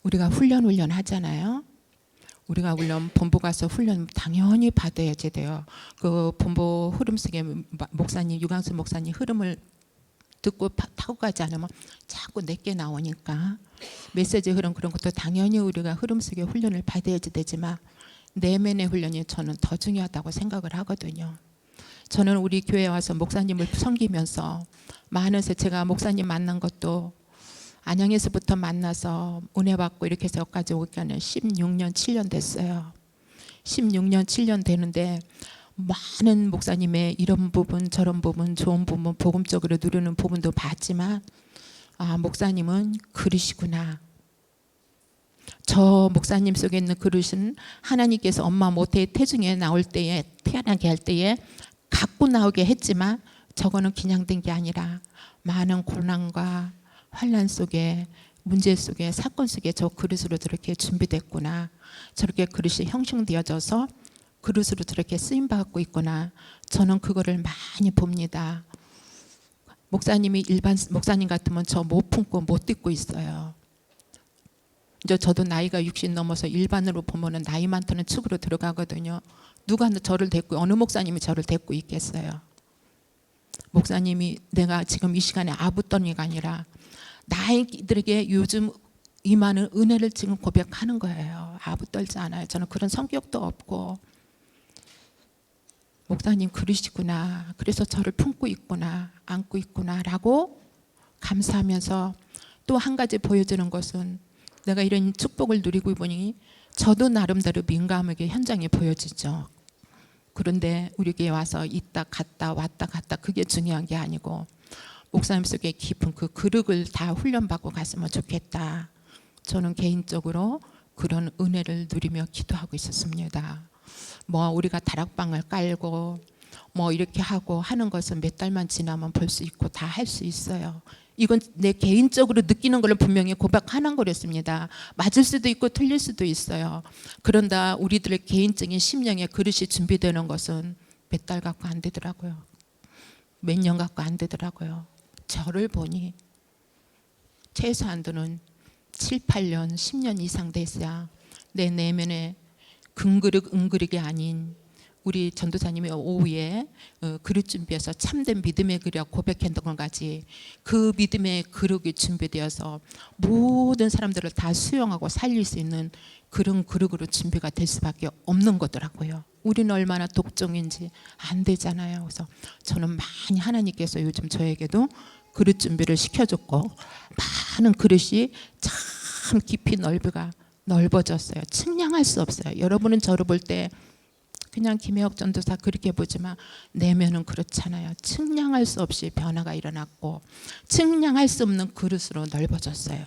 우리가 훈련 하잖아요. 우리가 물론 본부 가서 훈련 당연히 받아야지 돼요. 그 본부 흐름 속에 목사님, 유광수 목사님 흐름을 듣고 타고 가지 않으면 자꾸 내게 나오니까 메시지 흐름, 그런 것도 당연히 우리가 흐름 속에 훈련을 받아야지 되지만 내면의 훈련이 저는 더 중요하다고 생각을 하거든요. 저는 우리 교회에 와서 목사님을 섬기면서 많은, 제가 목사님 만난 것도 안양에서부터 만나서 은혜 받고 이렇게 해서 여기까지 오기까지는 16년 7년 됐어요. 16년 7년 되는데 많은 목사님의 이런 부분 저런 부분 좋은 부분 복음적으로 누리는 부분도 봤지만 목사님은 그러시구나. 저 목사님 속에 있는 그릇은 하나님께서 엄마 모태의 태중에 나올 때에, 태어나게 할 때에 갖고 나오게 했지만 저거는 그냥 된 게 아니라 많은 고난과 환난 속에, 문제 속에, 사건 속에 저 그릇으로 저렇게 준비됐구나. 저렇게 그릇이 형성되어져서 그릇으로 저렇게 쓰임받고 있구나. 저는 그거를 많이 봅니다. 목사님이 일반 목사님 같으면 저 못 품고 못 듣고 있어요. 이제 저도 나이가 60 넘어서 일반으로 보면은 나이 많다는 축으로 들어가거든요. 누가 저를 데리고, 어느 목사님이 저를 데리고 있겠어요. 목사님이 내가 지금 이 시간에 아부떠니가 아니라 나에게 요즘 임하는 은혜를 지금 고백하는 거예요. 아부 떨지 않아요. 저는 그런 성격도 없고 목사님 그러시구나. 그래서 저를 품고 있구나, 안고 있구나라고 감사하면서 또 한 가지 보여주는 것은 내가 이런 축복을 누리고 보니 저도 나름대로 민감하게 현장에 보여지죠. 그런데 우리 교회 와서 있다 갔다 왔다 갔다 그게 중요한 게 아니고 목사님 속에 깊은 그 그릇을 다 훈련받고 갔으면 좋겠다. 저는 개인적으로 그런 은혜를 누리며 기도하고 있었습니다. 뭐 우리가 다락방을 깔고 뭐 이렇게 하고 하는 것은 몇 달만 지나면 볼 수 있고 다 할 수 있어요. 이건 내 개인적으로 느끼는 걸 분명히 고백하는 거였습니다. 맞을 수도 있고 틀릴 수도 있어요. 그런다 우리들의 개인적인 심령의 그릇이 준비되는 것은 몇 달 갖고 안 되더라고요. 몇 년 갖고 안 되더라고요. 저를 보니 최소한도는 7, 8년, 10년 이상 됐어야 내 내면에 금그릇 은그릇이 아닌 우리 전도사님이 오후에 그릇 준비해서 참된 믿음의 그릇 고백했던 것까지 그 믿음의 그릇이 준비되어서 모든 사람들을 다 수용하고 살릴 수 있는 그런 그릇으로 준비가 될 수밖에 없는 거더라고요. 우리는 얼마나 독종인지 안 되잖아요. 그래서 저는 많이 하나님께서 요즘 저에게도 그릇 준비를 시켜줬고 많은 그릇이 참 깊이 넓어졌어요. 측량할 수 없어요. 여러분은 저를 볼 때 그냥 김혜옥 전도사 그렇게 보지만 내면은 그렇잖아요. 측량할 수 없이 변화가 일어났고 측량할 수 없는 그릇으로 넓어졌어요.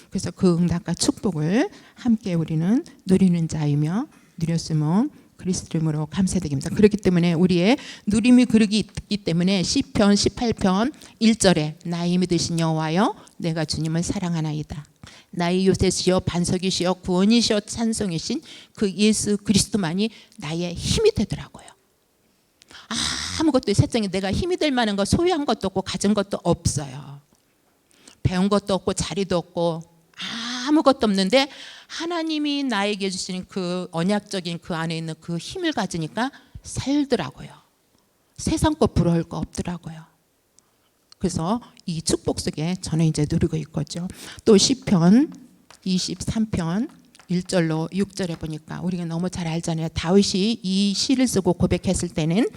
그래서 그 응답과 축복을 함께 우리는 누리는 자이며 누렸으면 그리스도 이름으로 감사드립니다. 그렇기 때문에 우리의 누림의 그릇이 있기 때문에 시편 18편 1절에 나의 힘이 되신 여호와여 내가 주님을 사랑하나이다. 나의 요새시여 반석이시여 구원이시여 찬송이신 그 예수 그리스도만이 나의 힘이 되더라고요. 아무것도 세상에 내가 힘이 될 만한 거 소유한 것도 없고 가진 것도 없어요. 배운 것도 없고 자리도 없고 아무것도 없는데 하나님이 나에게 주시는 그 언약적인 그 안에 있는 그 힘을 가지니까 살더라고요. 세상 거 부러울 거 없더라고요. 그래서 이 축복 속에 저는 이제 누리고 있거든요. 또 시편 23편 1절로 6절에 보니까 우리가 너무 잘 알잖아요. 다윗이 이 시를 쓰고 고백했을 때는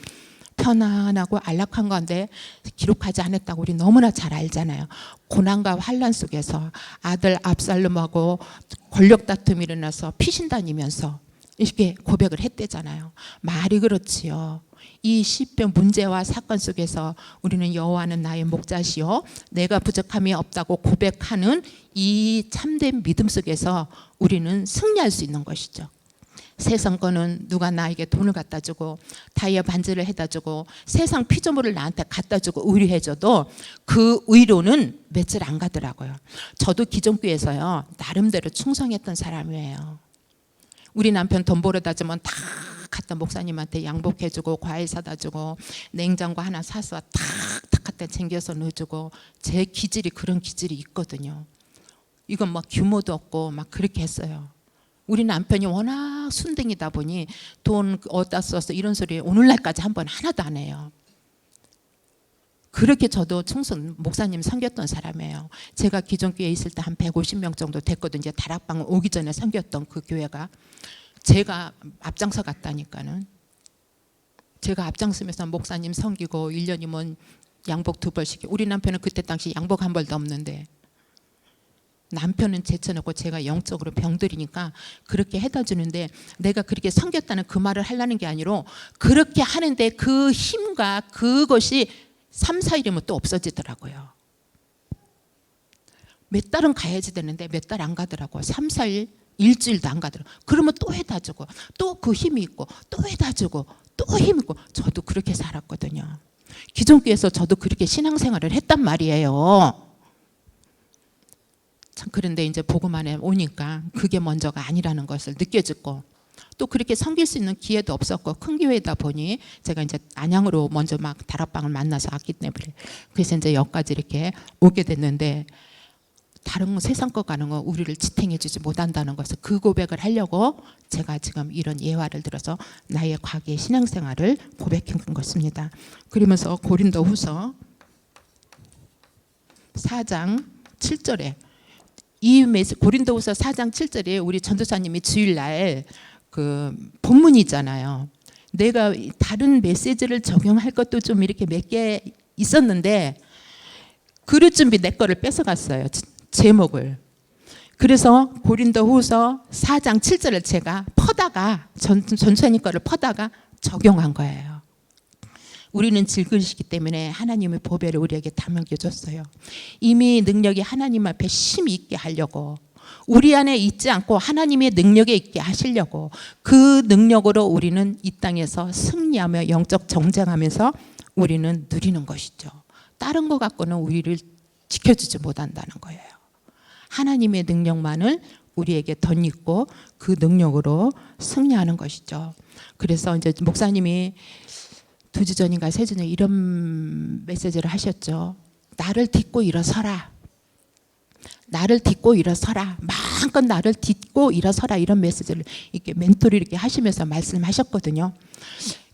편안하고 안락한 건데 기록하지 않았다고 우리 너무나 잘 알잖아요. 고난과 환난 속에서 아들 압살롬하고 권력 다툼이 일어나서 피신 다니면서 이렇게 고백을 했대잖아요. 말이 그렇지요. 이 시편 문제와 사건 속에서 우리는 여호와는 나의 목자시요 내가 부족함이 없다고 고백하는 이 참된 믿음 속에서 우리는 승리할 수 있는 것이죠. 세상 거는 누가 나에게 돈을 갖다 주고 다이아 반지를 해다 주고 세상 피조물을 나한테 갖다 주고 의뢰해줘도 그 의로는 며칠 안 가더라고요. 저도 기존교회에서요 나름대로 충성했던 사람이에요. 우리 남편 돈 벌어다 주면 다 갖다 목사님한테 양복해주고 과일 사다 주고 냉장고 하나 사서 탁탁 갖다 챙겨서 넣어주고 제 기질이 그런 기질이 있거든요. 이건 막 규모도 없고 막 그렇게 했어요. 우리 남편이 워낙 순둥이다 보니 돈 어디다 써서 이런 소리 오늘날까지 한 번 하나도 안 해요. 그렇게 저도 충성 목사님 섬겼던 사람이에요. 제가 기존 교회에 있을 때 한 150명 정도 됐거든요. 다락방 오기 전에 섬겼던 그 교회가 제가 앞장서 갔다니까는. 제가 앞장서면서 목사님 섬기고 1년이면 양복 2벌씩. 우리 남편은 그때 당시 양복 한 벌도 없는데 남편은 제쳐놓고 제가 영적으로 병들이니까 그렇게 해다 주는데 내가 그렇게 섬겼다는 그 말을 하려는 게 아니라 그렇게 하는데 그 힘과 그것이 3, 4일이면 또 없어지더라고요. 몇 달은 가야지 되는데 몇 달 안 가더라고요. 3, 4일, 일주일도 안 가더라고요. 그러면 또 해다 주고 또 그 힘이 있고 또 해다 주고 또 힘이 있고 저도 그렇게 살았거든요. 기존교회에서 저도 그렇게 신앙생활을 했단 말이에요. 참 그런데 이제 복음안에 오니까 그게 먼저가 아니라는 것을 느껴졌고 또 그렇게 섬길 수 있는 기회도 없었고 큰 교회다 보니 제가 이제 안양으로 먼저 막 다락방을 만나서 왔기 때문에 그래서 이제 여기까지 이렇게 오게 됐는데 다른 세상 거 가는 거 우리를 지탱해 주지 못한다는 것을 그 고백을 하려고 제가 지금 이런 예화를 들어서 나의 과거의 신앙생활을 고백한 것입니다. 그러면서 고린도후서 4장 7절에 이 고린도후서 4장 7절에 우리 전도사님이 주일날 그 본문이잖아요. 내가 다른 메시지를 적용할 것도 좀 이렇게 몇 개 있었는데 그릇 준비 내 거를 뺏어갔어요. 제목을. 그래서 고린도후서 4장 7절을 제가 퍼다가 전천이 거를 퍼다가 적용한 거예요. 우리는 질그릇이기 때문에 하나님의 보배를 우리에게 다 넘겨줬어요. 이미 능력이 하나님 앞에 힘이 있게 하려고, 우리 안에 있지 않고 하나님의 능력에 있게 하시려고, 그 능력으로 우리는 이 땅에서 승리하며 영적 정쟁하면서 우리는 누리는 것이죠. 다른 것 갖고는 우리를 지켜주지 못한다는 거예요. 하나님의 능력만을 우리에게 덧입고 그 능력으로 승리하는 것이죠. 그래서 이제 목사님이 2주 전인가 3주 전에 이런 메시지를 하셨죠. 나를 딛고 일어서라. 나를 딛고 일어서라. 마음껏 나를 딛고 일어서라. 이런 메시지를 이렇게 멘토를 이렇게 하시면서 말씀하셨거든요.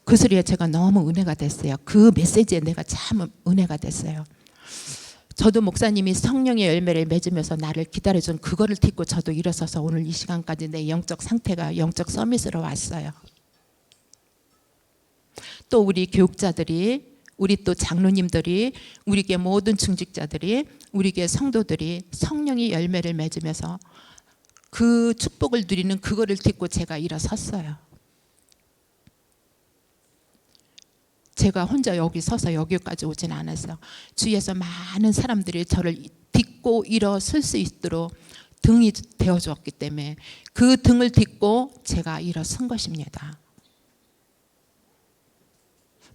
그 소리에 제가 너무 은혜가 됐어요. 그 메시지에 내가 참 은혜가 됐어요. 저도 목사님이 성령의 열매를 맺으면서 나를 기다려준 그거를 딛고 저도 일어서서 오늘 이 시간까지 내 영적 상태가 영적 서밋으로 왔어요. 또 우리 교육자들이, 우리 또 장로님들이, 우리게 모든 중직자들이, 우리게 성도들이 성령의 열매를 맺으면서 그 축복을 누리는 그거를 딛고 제가 일어섰어요. 제가 혼자 여기 서서 여기까지 오진 않았어요. 주위에서 많은 사람들이 저를 딛고 일어설 수 있도록 등이 되어주었기 때문에 그 등을 딛고 제가 일어선 것입니다.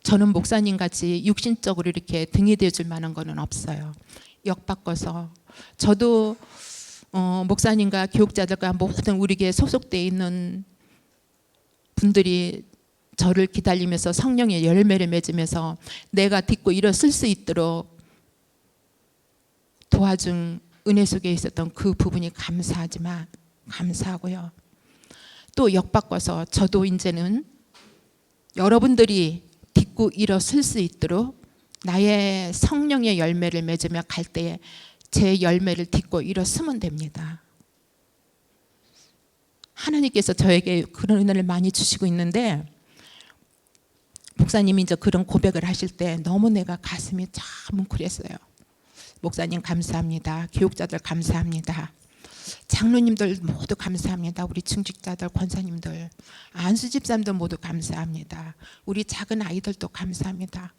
저는 목사님 같이 육신적으로 이렇게 등이 되어줄 만한 거는 없어요. 역바꿔서 저도 목사님과 교육자들과 모든 우리에게 소속되어 있는 분들이 저를 기다리면서 성령의 열매를 맺으면서 내가 딛고 일어설 수 있도록 도와준 은혜 속에 있었던 그 부분이 감사하고요. 또 역바꿔서 저도 이제는 여러분들이 딛고 일어설 수 있도록 나의 성령의 열매를 맺으며 갈 때에 제 열매를 딛고 일어서면 됩니다. 하나님께서 저에게 그런 은혜를 많이 주시고 있는데 목사님이 이제 그런 고백을 하실 때 너무 내가 가슴이 참 뭉클했어요. 목사님 감사합니다. 교육자들 감사합니다. 장로님들 모두 감사합니다. 우리 중직자들, 권사님들, 안수 집사님들 모두 감사합니다. 우리 작은 아이들도 감사합니다.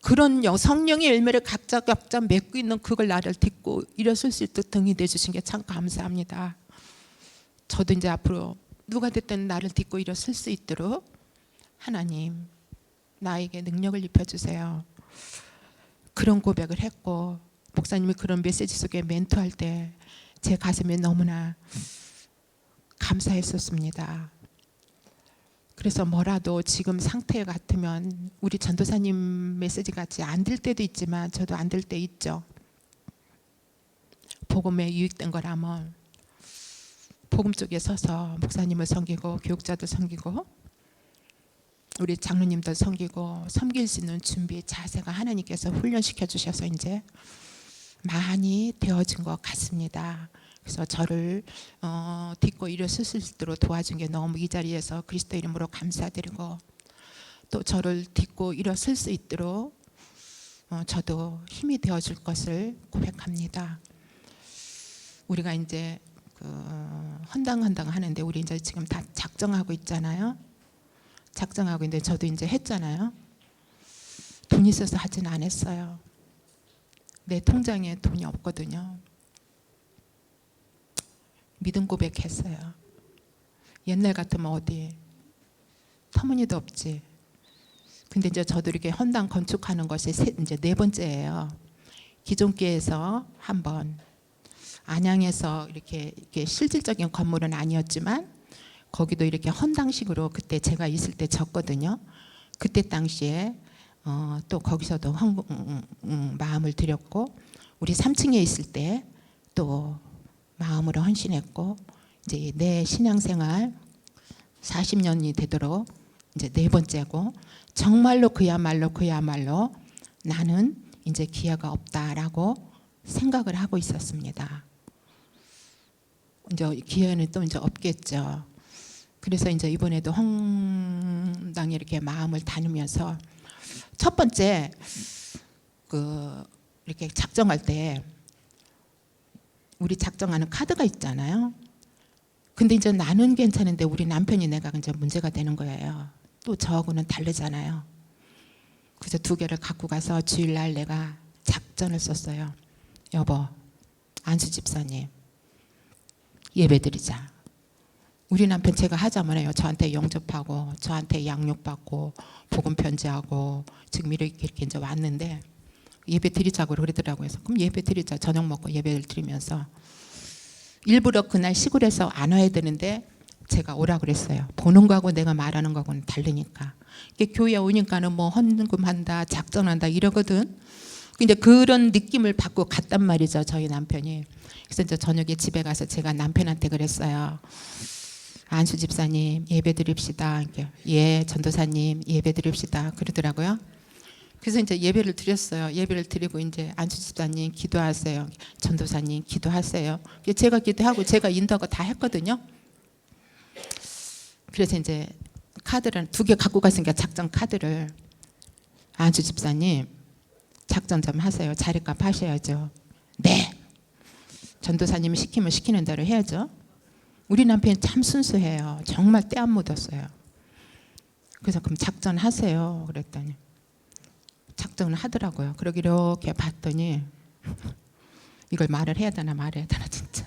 그런 성령의 열매를 각자 맺고 있는 그걸 나를 딛고 일어설 수 있도록 등이 되주신 게 참 감사합니다. 저도 이제 앞으로 누가 됐든 나를 딛고 일어설 수 있도록 하나님 나에게 능력을 입혀주세요. 그런 고백을 했고 목사님이 그런 메시지 속에 멘토할 때 제 가슴이 너무나 감사했었습니다. 그래서 뭐라도 지금 상태 같으면 우리 전도사님 메시지 같이 안 될 때도 있지만 저도 안 될 때 있죠. 복음에 유익된 거라면 복음 쪽에 서서 목사님을 섬기고 교육자들 섬기고 우리 장로님들 섬기고 섬길 수 있는 준비 자세가 하나님께서 훈련시켜 주셔서 이제 많이 되어진 것 같습니다. 그래서 저를 딛고 일어설 수 있도록 도와준 게 너무 이 자리에서 그리스도 이름으로 감사드리고 또 저를 딛고 일어설 수 있도록 저도 힘이 되어줄 것을 고백합니다. 우리가 이제 헌당 하는데 우리 이제 지금 다 작정하고 있잖아요. 작정하고 있는데 저도 이제 했잖아요. 돈이 있어서 하진 않았어요. 내 통장에 돈이 없거든요. 믿음 고백했어요. 옛날 같으면 어디 터무니도 없지. 근데 이제 저도 이렇게 헌당 건축하는 것이 이제 4번째예요. 기존교회에서 한번 안양에서 이렇게 실질적인 건물은 아니었지만 거기도 이렇게 헌당식으로 그때 제가 있을 때 졌거든요. 그때 당시에 또 거기서도 마음을 드렸고 우리 3층에 있을 때 또 마음으로 헌신했고 이제 내 신앙생활 40년이 되도록 이제 4번째고 정말로 그야말로 나는 이제 기회가 없다라고 생각을 하고 있었습니다. 이제 기회는 또 이제 없겠죠. 그래서 이제 이번에도 홍당에 이렇게 마음을 다니면서 첫 번째 이렇게 작정할 때 우리 작정하는 카드가 있잖아요. 근데 이제 나는 괜찮은데 우리 남편이 내가 이제 문제가 되는 거예요. 또 저하고는 다르잖아요. 그래서 2개를 갖고 가서 주일날 내가 작전을 썼어요. 여보, 안수 집사님 예배드리자. 우리 남편 제가 하자면 해요. 저한테 영접하고 저한테 양육받고 복음 편지하고 지금 이렇게 이제 왔는데 예배 드리자고 그러더라고요. 그래서 그럼 예배 드리자. 저녁 먹고 예배를 드리면서 일부러 그날 시골에서 안 와야 되는데 제가 오라 그랬어요. 보는 거하고 내가 말하는 거하고는 다르니까. 교회 오니까는 뭐 헌금한다, 작전한다 이러거든. 근데 그런 느낌을 받고 갔단 말이죠, 저희 남편이. 그래서 이제 저녁에 집에 가서 제가 남편한테 그랬어요. 안수 집사님 예배 드립시다. 예, 전도사님 예배 드립시다. 그러더라고요. 그래서 이제 예배를 드렸어요. 예배를 드리고 이제 안수 집사님 기도하세요. 전도사님 기도하세요. 제가 기도하고 제가 인도하고 다 했거든요. 그래서 이제 카드를 2개 갖고 갔으니까 작전 카드를 안수 집사님 작전 좀 하세요. 자리값 하셔야죠. 네. 전도사님이 시키면 시키는 대로 해야죠. 우리 남편이 참 순수해요. 정말 때 안 묻었어요. 그래서 그럼 작전하세요. 그랬더니 작전을 하더라고요. 그러고 이렇게 봤더니 이걸 말을 해야 되나 말해야 되나 진짜.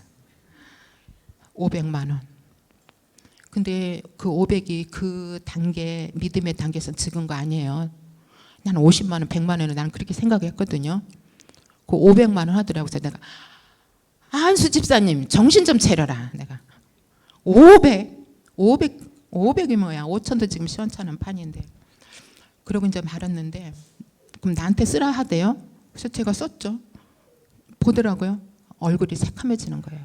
500만 원. 근데 그 500이 그 단계 믿음의 단계에서 적은 거 아니에요. 나는 50만 원, 100만 원을 나는 그렇게 생각했거든요. 그 500만 원 하더라고요. 그래서 내가 안수 집사님 정신 좀 차려라. 내가 500이 뭐야? 5천도 지금 시원찮은 판인데. 그러고 이제 말았는데 그럼 나한테 쓰라 하대요. 그래서 제가 썼죠. 보더라고요. 얼굴이 새카매지는 거예요.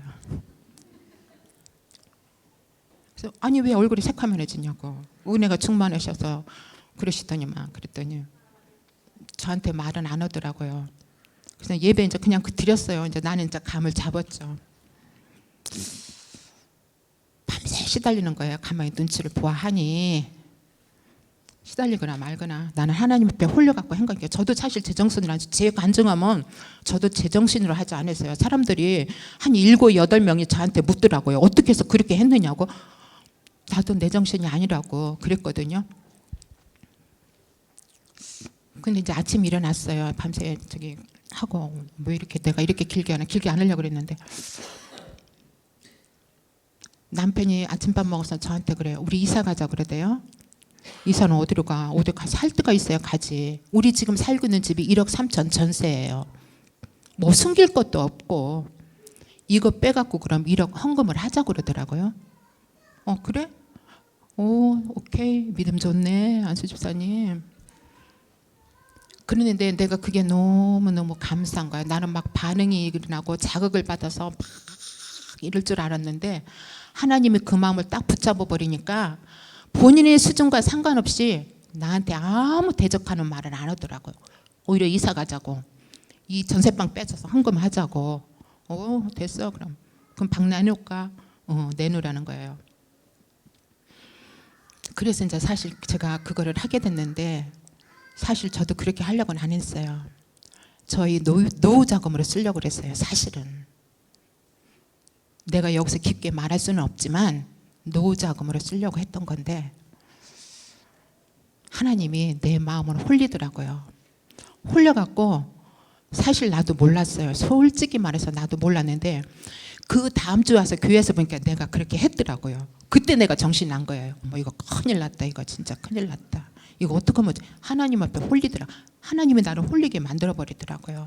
그래서 아니 왜 얼굴이 새카매지냐고. 은혜가 충만하셔서 그러시더니만 그랬더니 저한테 말은 안 하더라고요. 그래서 예배 이제 그냥 드렸어요. 이제 나는 이제 감을 잡았죠. 밤새 시달리는 거예요. 가만히 눈치를 보아하니 시달리거나 말거나 나는 하나님 앞에 홀려갖고 한 거니까. 저도 사실 제정신으로 하지. 제 간증하면 저도 제정신으로 하지 않았어요. 사람들이 한 7, 8명이 저한테 묻더라고요. 어떻게 해서 그렇게 했느냐고. 나도 내 정신이 아니라고 그랬거든요. 근데 이제 아침 일어났어요. 밤새 저기 하고 뭐 이렇게 내가 이렇게 길게 안 하려고 그랬는데 남편이 아침밥 먹어서 저한테 그래요. 우리 이사 가자 그러대요. 이사는 어디로 가? 어디 가? 살 데가 있어야 가지. 우리 지금 살고 있는 집이 1억 3천 전세예요. 뭐 숨길 것도 없고 이거 빼갖고 그럼 1억 헌금을 하자 그러더라고요. 그래? 오케이. 믿음 좋네 안수 집사님. 그런데 내가 그게 너무너무 감사한 거야. 나는 막 반응이 일어나고 자극을 받아서 막 이럴 줄 알았는데 하나님이 그 마음을 딱 붙잡아 버리니까 본인의 수준과 상관없이 나한테 아무 대적하는 말을 안 하더라고요. 오히려 이사 가자고. 이 전세방 빼줘서 헌금하자고. 됐어 그럼 방 내놓을까? 내놓으라는 거예요. 그래서 이제 사실 제가 그거를 하게 됐는데 사실 저도 그렇게 하려고는 안 했어요. 저희 노후 자금으로 쓰려고 그랬어요. 사실은 내가 여기서 깊게 말할 수는 없지만 노후 자금으로 쓰려고 했던 건데 하나님이 내 마음을 홀리더라고요. 홀려갖고 사실 나도 몰랐어요. 솔직히 말해서 나도 몰랐는데 그 다음 주 와서 교회에서 보니까 내가 그렇게 했더라고요. 그때 내가 정신 난 거예요. 이거 큰일 났다. 이거 진짜 큰일 났다. 이거 어떡하면 하나님 앞에 홀리더라. 하나님이 나를 홀리게 만들어버리더라고요.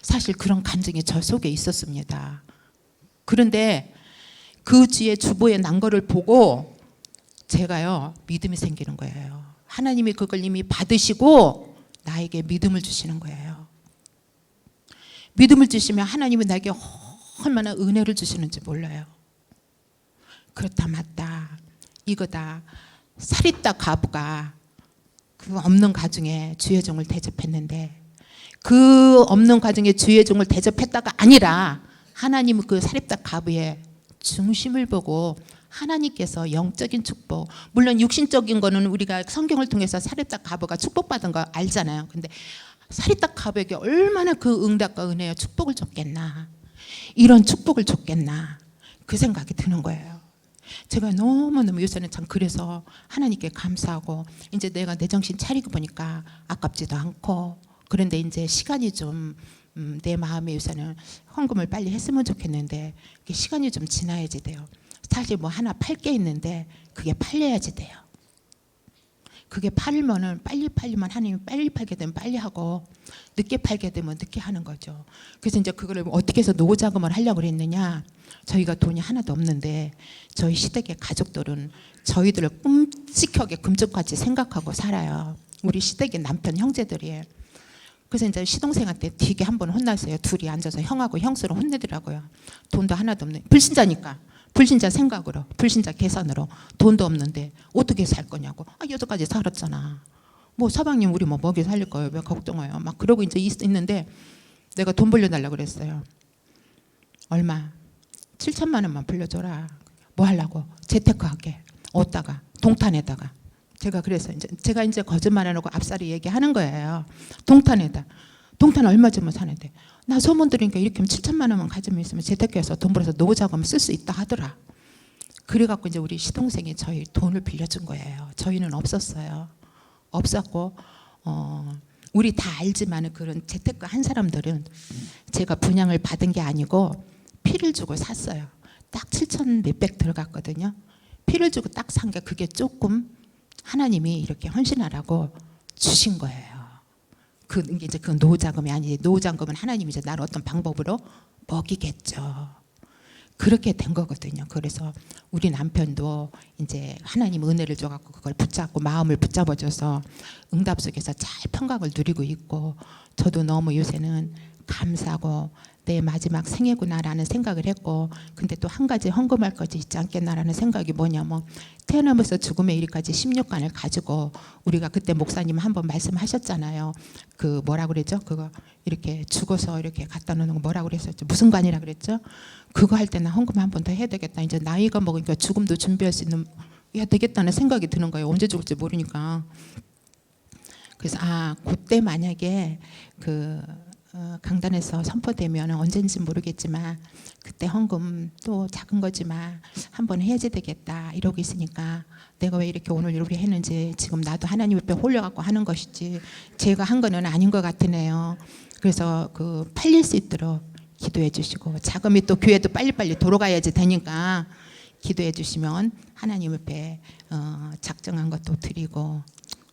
사실 그런 감정이 저 속에 있었습니다. 그런데 그 주에 주보에 난 거를 보고 제가요 믿음이 생기는 거예요. 하나님이 그걸 이미 받으시고 나에게 믿음을 주시는 거예요. 믿음을 주시면 하나님이 나에게 얼마나 은혜를 주시는지 몰라요. 그렇다 맞다 이거다. 사리따 과부가 그 없는 가정에 주의 종을 대접했는데 그 없는 가정에 주의 종을 대접했다가 아니라 하나님은 그 사립다 과부의 중심을 보고 하나님께서 영적인 축복, 물론 육신적인 거는 우리가 성경을 통해서 사렙답 가보가 축복받은 거 알잖아요. 근데 사렙답 가보에게 얼마나 그 응답과 은혜와 축복을 줬겠나, 이런 축복을 줬겠나, 그 생각이 드는 거예요. 제가 너무너무 요새는 참 그래서 하나님께 감사하고, 이제 내가 내 정신 차리고 보니까 아깝지도 않고, 그런데 이제 시간이 좀 내 마음에 요새는 헌금을 빨리 했으면 좋겠는데 시간이 좀 지나야지 돼요. 사실 뭐 하나 팔 게 있는데 그게 팔려야지 돼요. 그게 팔면은 빨리 팔리면 하나님이 빨리 팔게 되면 빨리 하고, 늦게 팔게 되면 늦게 하는 거죠. 그래서 이제 그거를 어떻게 해서 노후 자금을 하려고 그랬느냐, 저희가 돈이 하나도 없는데 저희 시댁의 가족들은 저희들을 끔찍하게 금쪽같이 생각하고 살아요. 우리 시댁의 남편 형제들이. 그래서 이제 시동생한테 되게 한번 혼났어요. 둘이 앉아서 형하고 형수를 혼내더라고요. 돈도 하나도 없네. 불신자니까. 불신자 생각으로, 불신자 계산으로 돈도 없는데 어떻게 살 거냐고. 여태까지 살았잖아. 뭐 서방님 우리 뭐 먹여 살릴 거예요. 왜 걱정해요. 막 그러고 이제 있는데 내가 돈 빌려달라고 그랬어요. 얼마? 7천만 원만 빌려줘라. 뭐 하려고? 재테크 하게. 어디다가? 동탄에다가. 제가 그래서 제가 이제 거짓말 안 하고 앞살이 얘기하는 거예요. 동탄에다. 동탄 얼마 주면 사는데, 나 소문 들으니까 이렇게 하면 7천만 원만 가지면 있으면 재테크해서 돈 벌어서 노후 자금을 쓸 수 있다 하더라. 그래갖고 이제 우리 시동생이 저희 돈을 빌려준 거예요. 저희는 없었어요. 없었고 우리 다 알지만 그런 재테크 한 사람들은 제가 분양을 받은 게 아니고 피를 주고 샀어요. 딱 7천 몇백 들어갔거든요. 피를 주고 딱 산 게 그게 조금 하나님이 이렇게 헌신하라고 주신 거예요. 이제 그 노후 자금이 아니지. 노후 자금은 하나님이 이제 나를 어떤 방법으로 먹이겠죠. 그렇게 된 거거든요. 그래서 우리 남편도 이제 하나님 은혜를 줘갖고 그걸 붙잡고 마음을 붙잡아줘서 응답 속에서 잘 평강을 누리고 있고, 저도 너무 요새는 감사하고 내 마지막 생애구나라는 생각을 했고, 근데 또 한 가지 헌금할 것이 있지 않겠나라는 생각이 뭐냐면, 태어나면서 죽음의 이르까지 16관을 가지고, 우리가 그때 목사님 한번 말씀하셨잖아요. 그 뭐라 그랬죠? 그거 이렇게 죽어서 이렇게 갖다 놓는 거 뭐라 그랬었죠? 무슨 관이라 그랬죠? 그거 할 때 나 헌금 한 번 더 해야 되겠다. 이제 나이가 먹으니까 죽음도 준비할 수 있는 해야 되겠다는 생각이 드는 거예요. 언제 죽을지 모르니까. 그래서 그때 만약에 강단에서 선포되면 언젠지 모르겠지만 그때 헌금 또 작은 거지만 한번 해야지 되겠다 이러고 있으니까, 내가 왜 이렇게 오늘 이렇게 했는지 지금 나도 하나님 앞에 홀려갖고 하는 것이지 제가 한 거는 아닌 것 같으네요. 그래서 팔릴 수 있도록 기도해 주시고, 자금이 또 교회도 빨리빨리 돌아가야지 되니까 기도해 주시면 하나님 앞에 작정한 것도 드리고,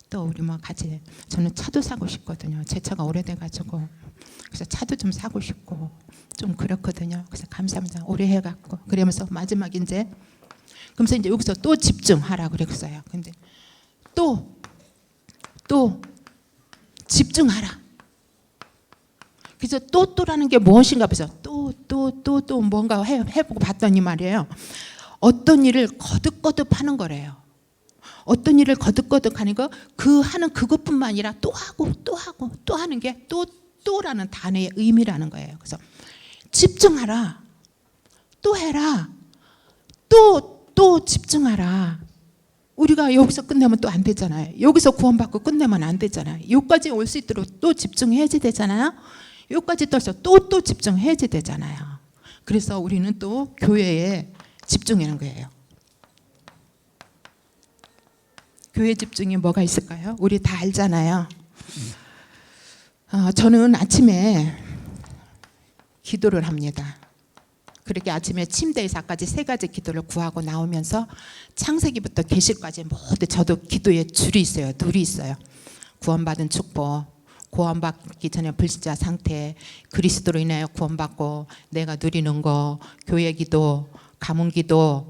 또 우리 뭐 같이, 저는 차도 사고 싶거든요. 제 차가 오래돼가지고. 그래서 차도 좀 사고 싶고 좀 그렇거든요. 그래서 감사합니다. 오래 해갖고. 그러면서 마지막 이제 그러면서 이제 여기서 또 집중하라 그랬어요. 근데 또 집중하라. 그래서 또라는 게 무엇인가 해서 또 뭔가 해보고 봤더니 말이에요. 어떤 일을 거듭거듭 하는 거래요. 어떤 일을 거듭거듭 하는 거, 하는 그것뿐만 아니라 또 하고 또 하는 게 또라는 단어의 의미라는 거예요. 그래서 집중하라, 또 해라, 또 집중하라. 우리가 여기서 끝내면 또 안 되잖아요. 여기서 구원받고 끝내면 안 되잖아요. 여기까지 올 수 있도록 또 집중해야지 되잖아요. 여기까지 떠서 또 집중해야지 되잖아요. 그래서 우리는 또 교회에 집중하는 거예요. 교회 집중이 뭐가 있을까요? 우리 다 알잖아요. 저는 아침에 기도를 합니다. 그렇게 아침에 침대에서까지 3가지 기도를 구하고 나오면서 창세기부터 계시까지 모두 저도 기도에 줄이 있어요. 둘이 있어요. 구원받은 축복, 구원받기 전에 불신자 상태, 그리스도로 인하여 구원받고 내가 누리는 거, 교회 기도, 가문 기도,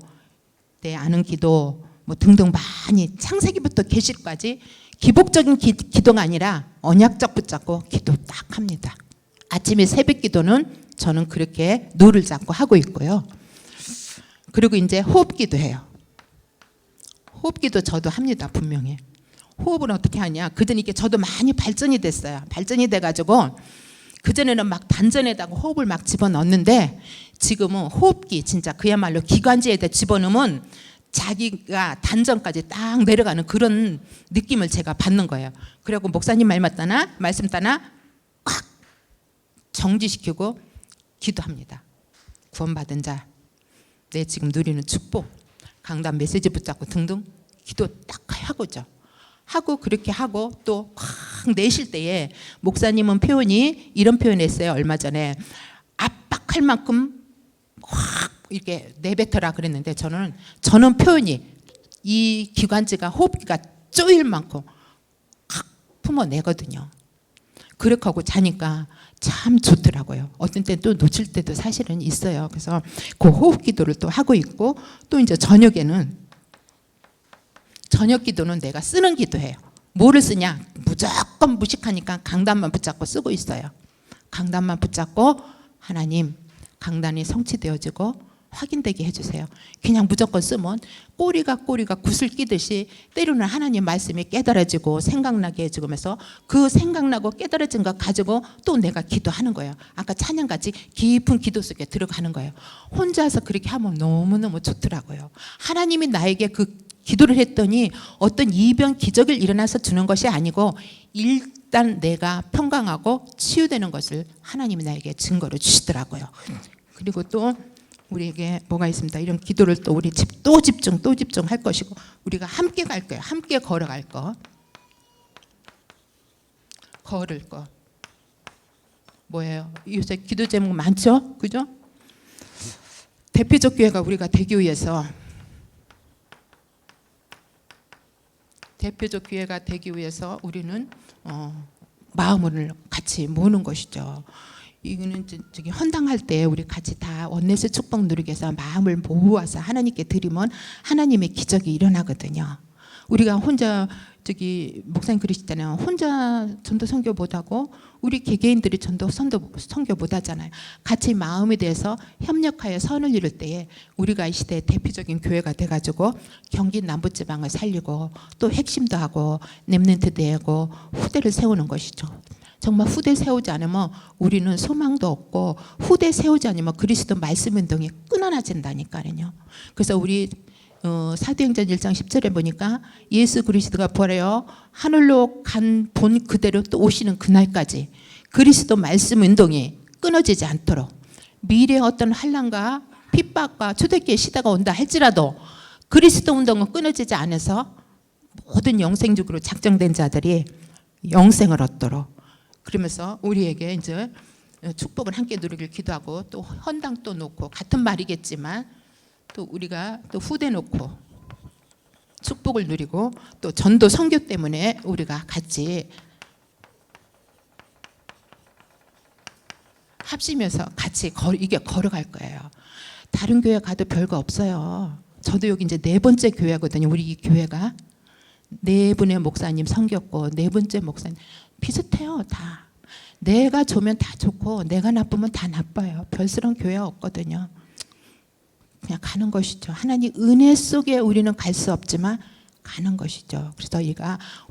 내 아는 기도 뭐 등등 많이 창세기부터 계시까지 기복적인 기도가 아니라 언약적 붙잡고 기도 딱 합니다. 아침에 새벽 기도는 저는 그렇게 노를 잡고 하고 있고요. 그리고 이제 호흡기도 해요. 호흡기도 저도 합니다. 분명히. 호흡은 어떻게 하냐. 그전에 이게 저도 많이 발전이 됐어요. 발전이 돼가지고 그전에는 막 단전에다가 호흡을 막 집어넣었는데 지금은 호흡기 진짜 그야말로 기관지에다 집어넣으면 자기가 단전까지 딱 내려가는 그런 느낌을 제가 받는 거예요. 그리고 목사님 말씀 따나 꽉 정지시키고 기도합니다. 구원받은 자, 내 지금 누리는 축복, 강단 메시지 붙잡고 등등 기도 딱 하고죠. 하고 그렇게 하고 또 확 내쉴 때에 목사님은 표현이 이런 표현했어요. 얼마 전에 압박할 만큼 확 이렇게 내뱉어라 그랬는데 저는 표현이 이 기관지가 호흡기가 쪼일 만큼 확 품어내거든요. 그렇게 하고 자니까 참 좋더라고요. 어떤 때는 또 놓칠 때도 사실은 있어요. 그래서 그 호흡 기도를 또 하고 있고 또 이제 저녁 기도는 내가 쓰는 기도예요. 뭐를 쓰냐? 무조건 무식하니까 강단만 붙잡고 쓰고 있어요. 강단만 붙잡고 하나님 강단이 성취되어지고 확인되게 해주세요. 그냥 무조건 쓰면 꼬리가 굿을 끼듯이 때로는 하나님 말씀이 깨달아지고 생각나게 해주면서 그 생각나고 깨달아진 것 가지고 또 내가 기도하는 거예요. 아까 찬양같이 깊은 기도 속에 들어가는 거예요. 혼자서 그렇게 하면 너무너무 좋더라고요. 하나님이 나에게 그 기도를 했더니 어떤 이변 기적을 일어나서 주는 것이 아니고 일단 내가 평강하고 치유되는 것을 하나님이 나에게 증거로 주시더라고요. 그리고 또 우리에게 뭐가 있습니다. 이런 기도를 또 우리 또 집중할 것이고 우리가 함께 갈 거예요. 함께 걸어갈 거. 걸을 거. 뭐예요? 요새 기도 제목 많죠? 그죠? 대표적 교회가 우리가 되기 위해서 우리는 마음을 같이 모으는 것이죠. 이거는 저기 헌당할 때 우리 같이 다 원내스 축복 누리기 위해서 마음을 모아서 하나님께 드리면 하나님의 기적이 일어나거든요. 우리가 혼자 저기 목사님 그러시잖아요. 혼자 전도 선교 못하고 우리 개개인들이 전도 선교 못하잖아요. 같이 마음에 대해서 협력하여 선을 이룰 때에 우리가 이 시대의 대표적인 교회가 돼가지고 경기 남부지방을 살리고 또 핵심도 하고 렘넌트 되고 후대를 세우는 것이죠. 정말 후대 세우지 않으면 우리는 소망도 없고 후대 세우지 않으면 그리스도 말씀 운동이 끊어나진다니까요. 그래서 우리 사도행전 1장 10절에 보니까 예수 그리스도가 부활하여 하늘로 간 본 그대로 또 오시는 그날까지 그리스도 말씀 운동이 끊어지지 않도록 미래의 어떤 환난과 핍박과 초대기의 시대가 온다 할지라도 그리스도 운동은 끊어지지 않아서 모든 영생적으로 작정된 자들이 영생을 얻도록 그러면서 우리에게 이제 축복을 함께 누리길 기도하고 또 헌당 또 놓고 같은 말이겠지만 또 우리가 또 후대 놓고 축복을 누리고 또 전도 선교 때문에 우리가 같이 합심해서 같이 이게 걸어갈 거예요. 다른 교회 가도 별거 없어요. 저도 여기 이제 4번째 교회거든요. 우리 이 교회가 4분의 목사님 섬겼고 4번째 목사님 비슷해요. 다 내가 좋으면 다 좋고 내가 나쁘면 다 나빠요. 별스러운 교회 없거든요. 그냥 가는 것이죠. 하나님 은혜 속에 우리는 갈 수 없지만 가는 것이죠. 그래서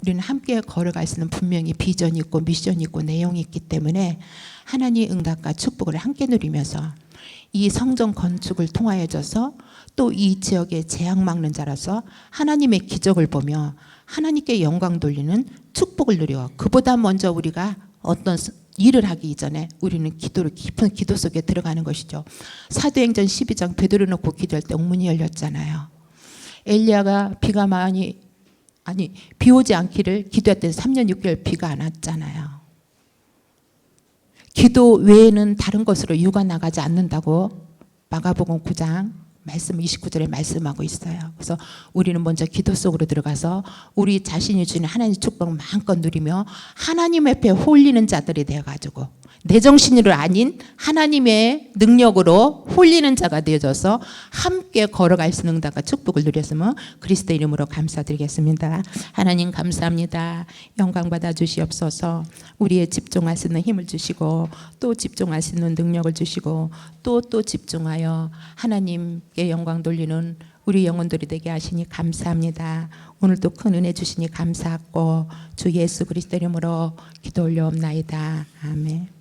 우리는 함께 걸어갈 수는 분명히 비전이 있고 미션이 있고 내용이 있기 때문에 하나님 응답과 축복을 함께 누리면서 이 성전 건축을 통하여져서 또 이 지역의 재앙 막는 자라서 하나님의 기적을 보며 하나님께 영광 돌리는 축복을 누려 그보다 먼저 우리가 어떤 일을 하기 이전에 우리는 깊은 기도 속에 들어가는 것이죠. 사도행전 12장 베드로 놓고 기도할 때 옥문이 열렸잖아요. 엘리야가 비 오지 않기를 기도했더니 3년 6개월 비가 안 왔잖아요. 기도 외에는 다른 것으로 유가 나가지 않는다고 마가복음 9장 말씀 29절에 말씀하고 있어요. 그래서 우리는 먼저 기도 속으로 들어가서 우리 자신이 주는 하나님의 축복을 마음껏 누리며 하나님 앞에 홀리는 자들이 되어가지고 내 정신으로 아닌 하나님의 능력으로 홀리는 자가 되어져서 함께 걸어갈 수 있는 응답과 축복을 누렸으면 그리스도 이름으로 감사드리겠습니다. 하나님 감사합니다. 영광 받아 주시옵소서. 우리의 집중할 수 있는 힘을 주시고 또 집중할 수 있는 능력을 주시고 또 집중하여 하나님께 영광 돌리는 우리 영혼들이 되게 하시니 감사합니다. 오늘도 큰 은혜 주시니 감사하고 주 예수 그리스도 이름으로 기도 올려옵나이다. 아멘.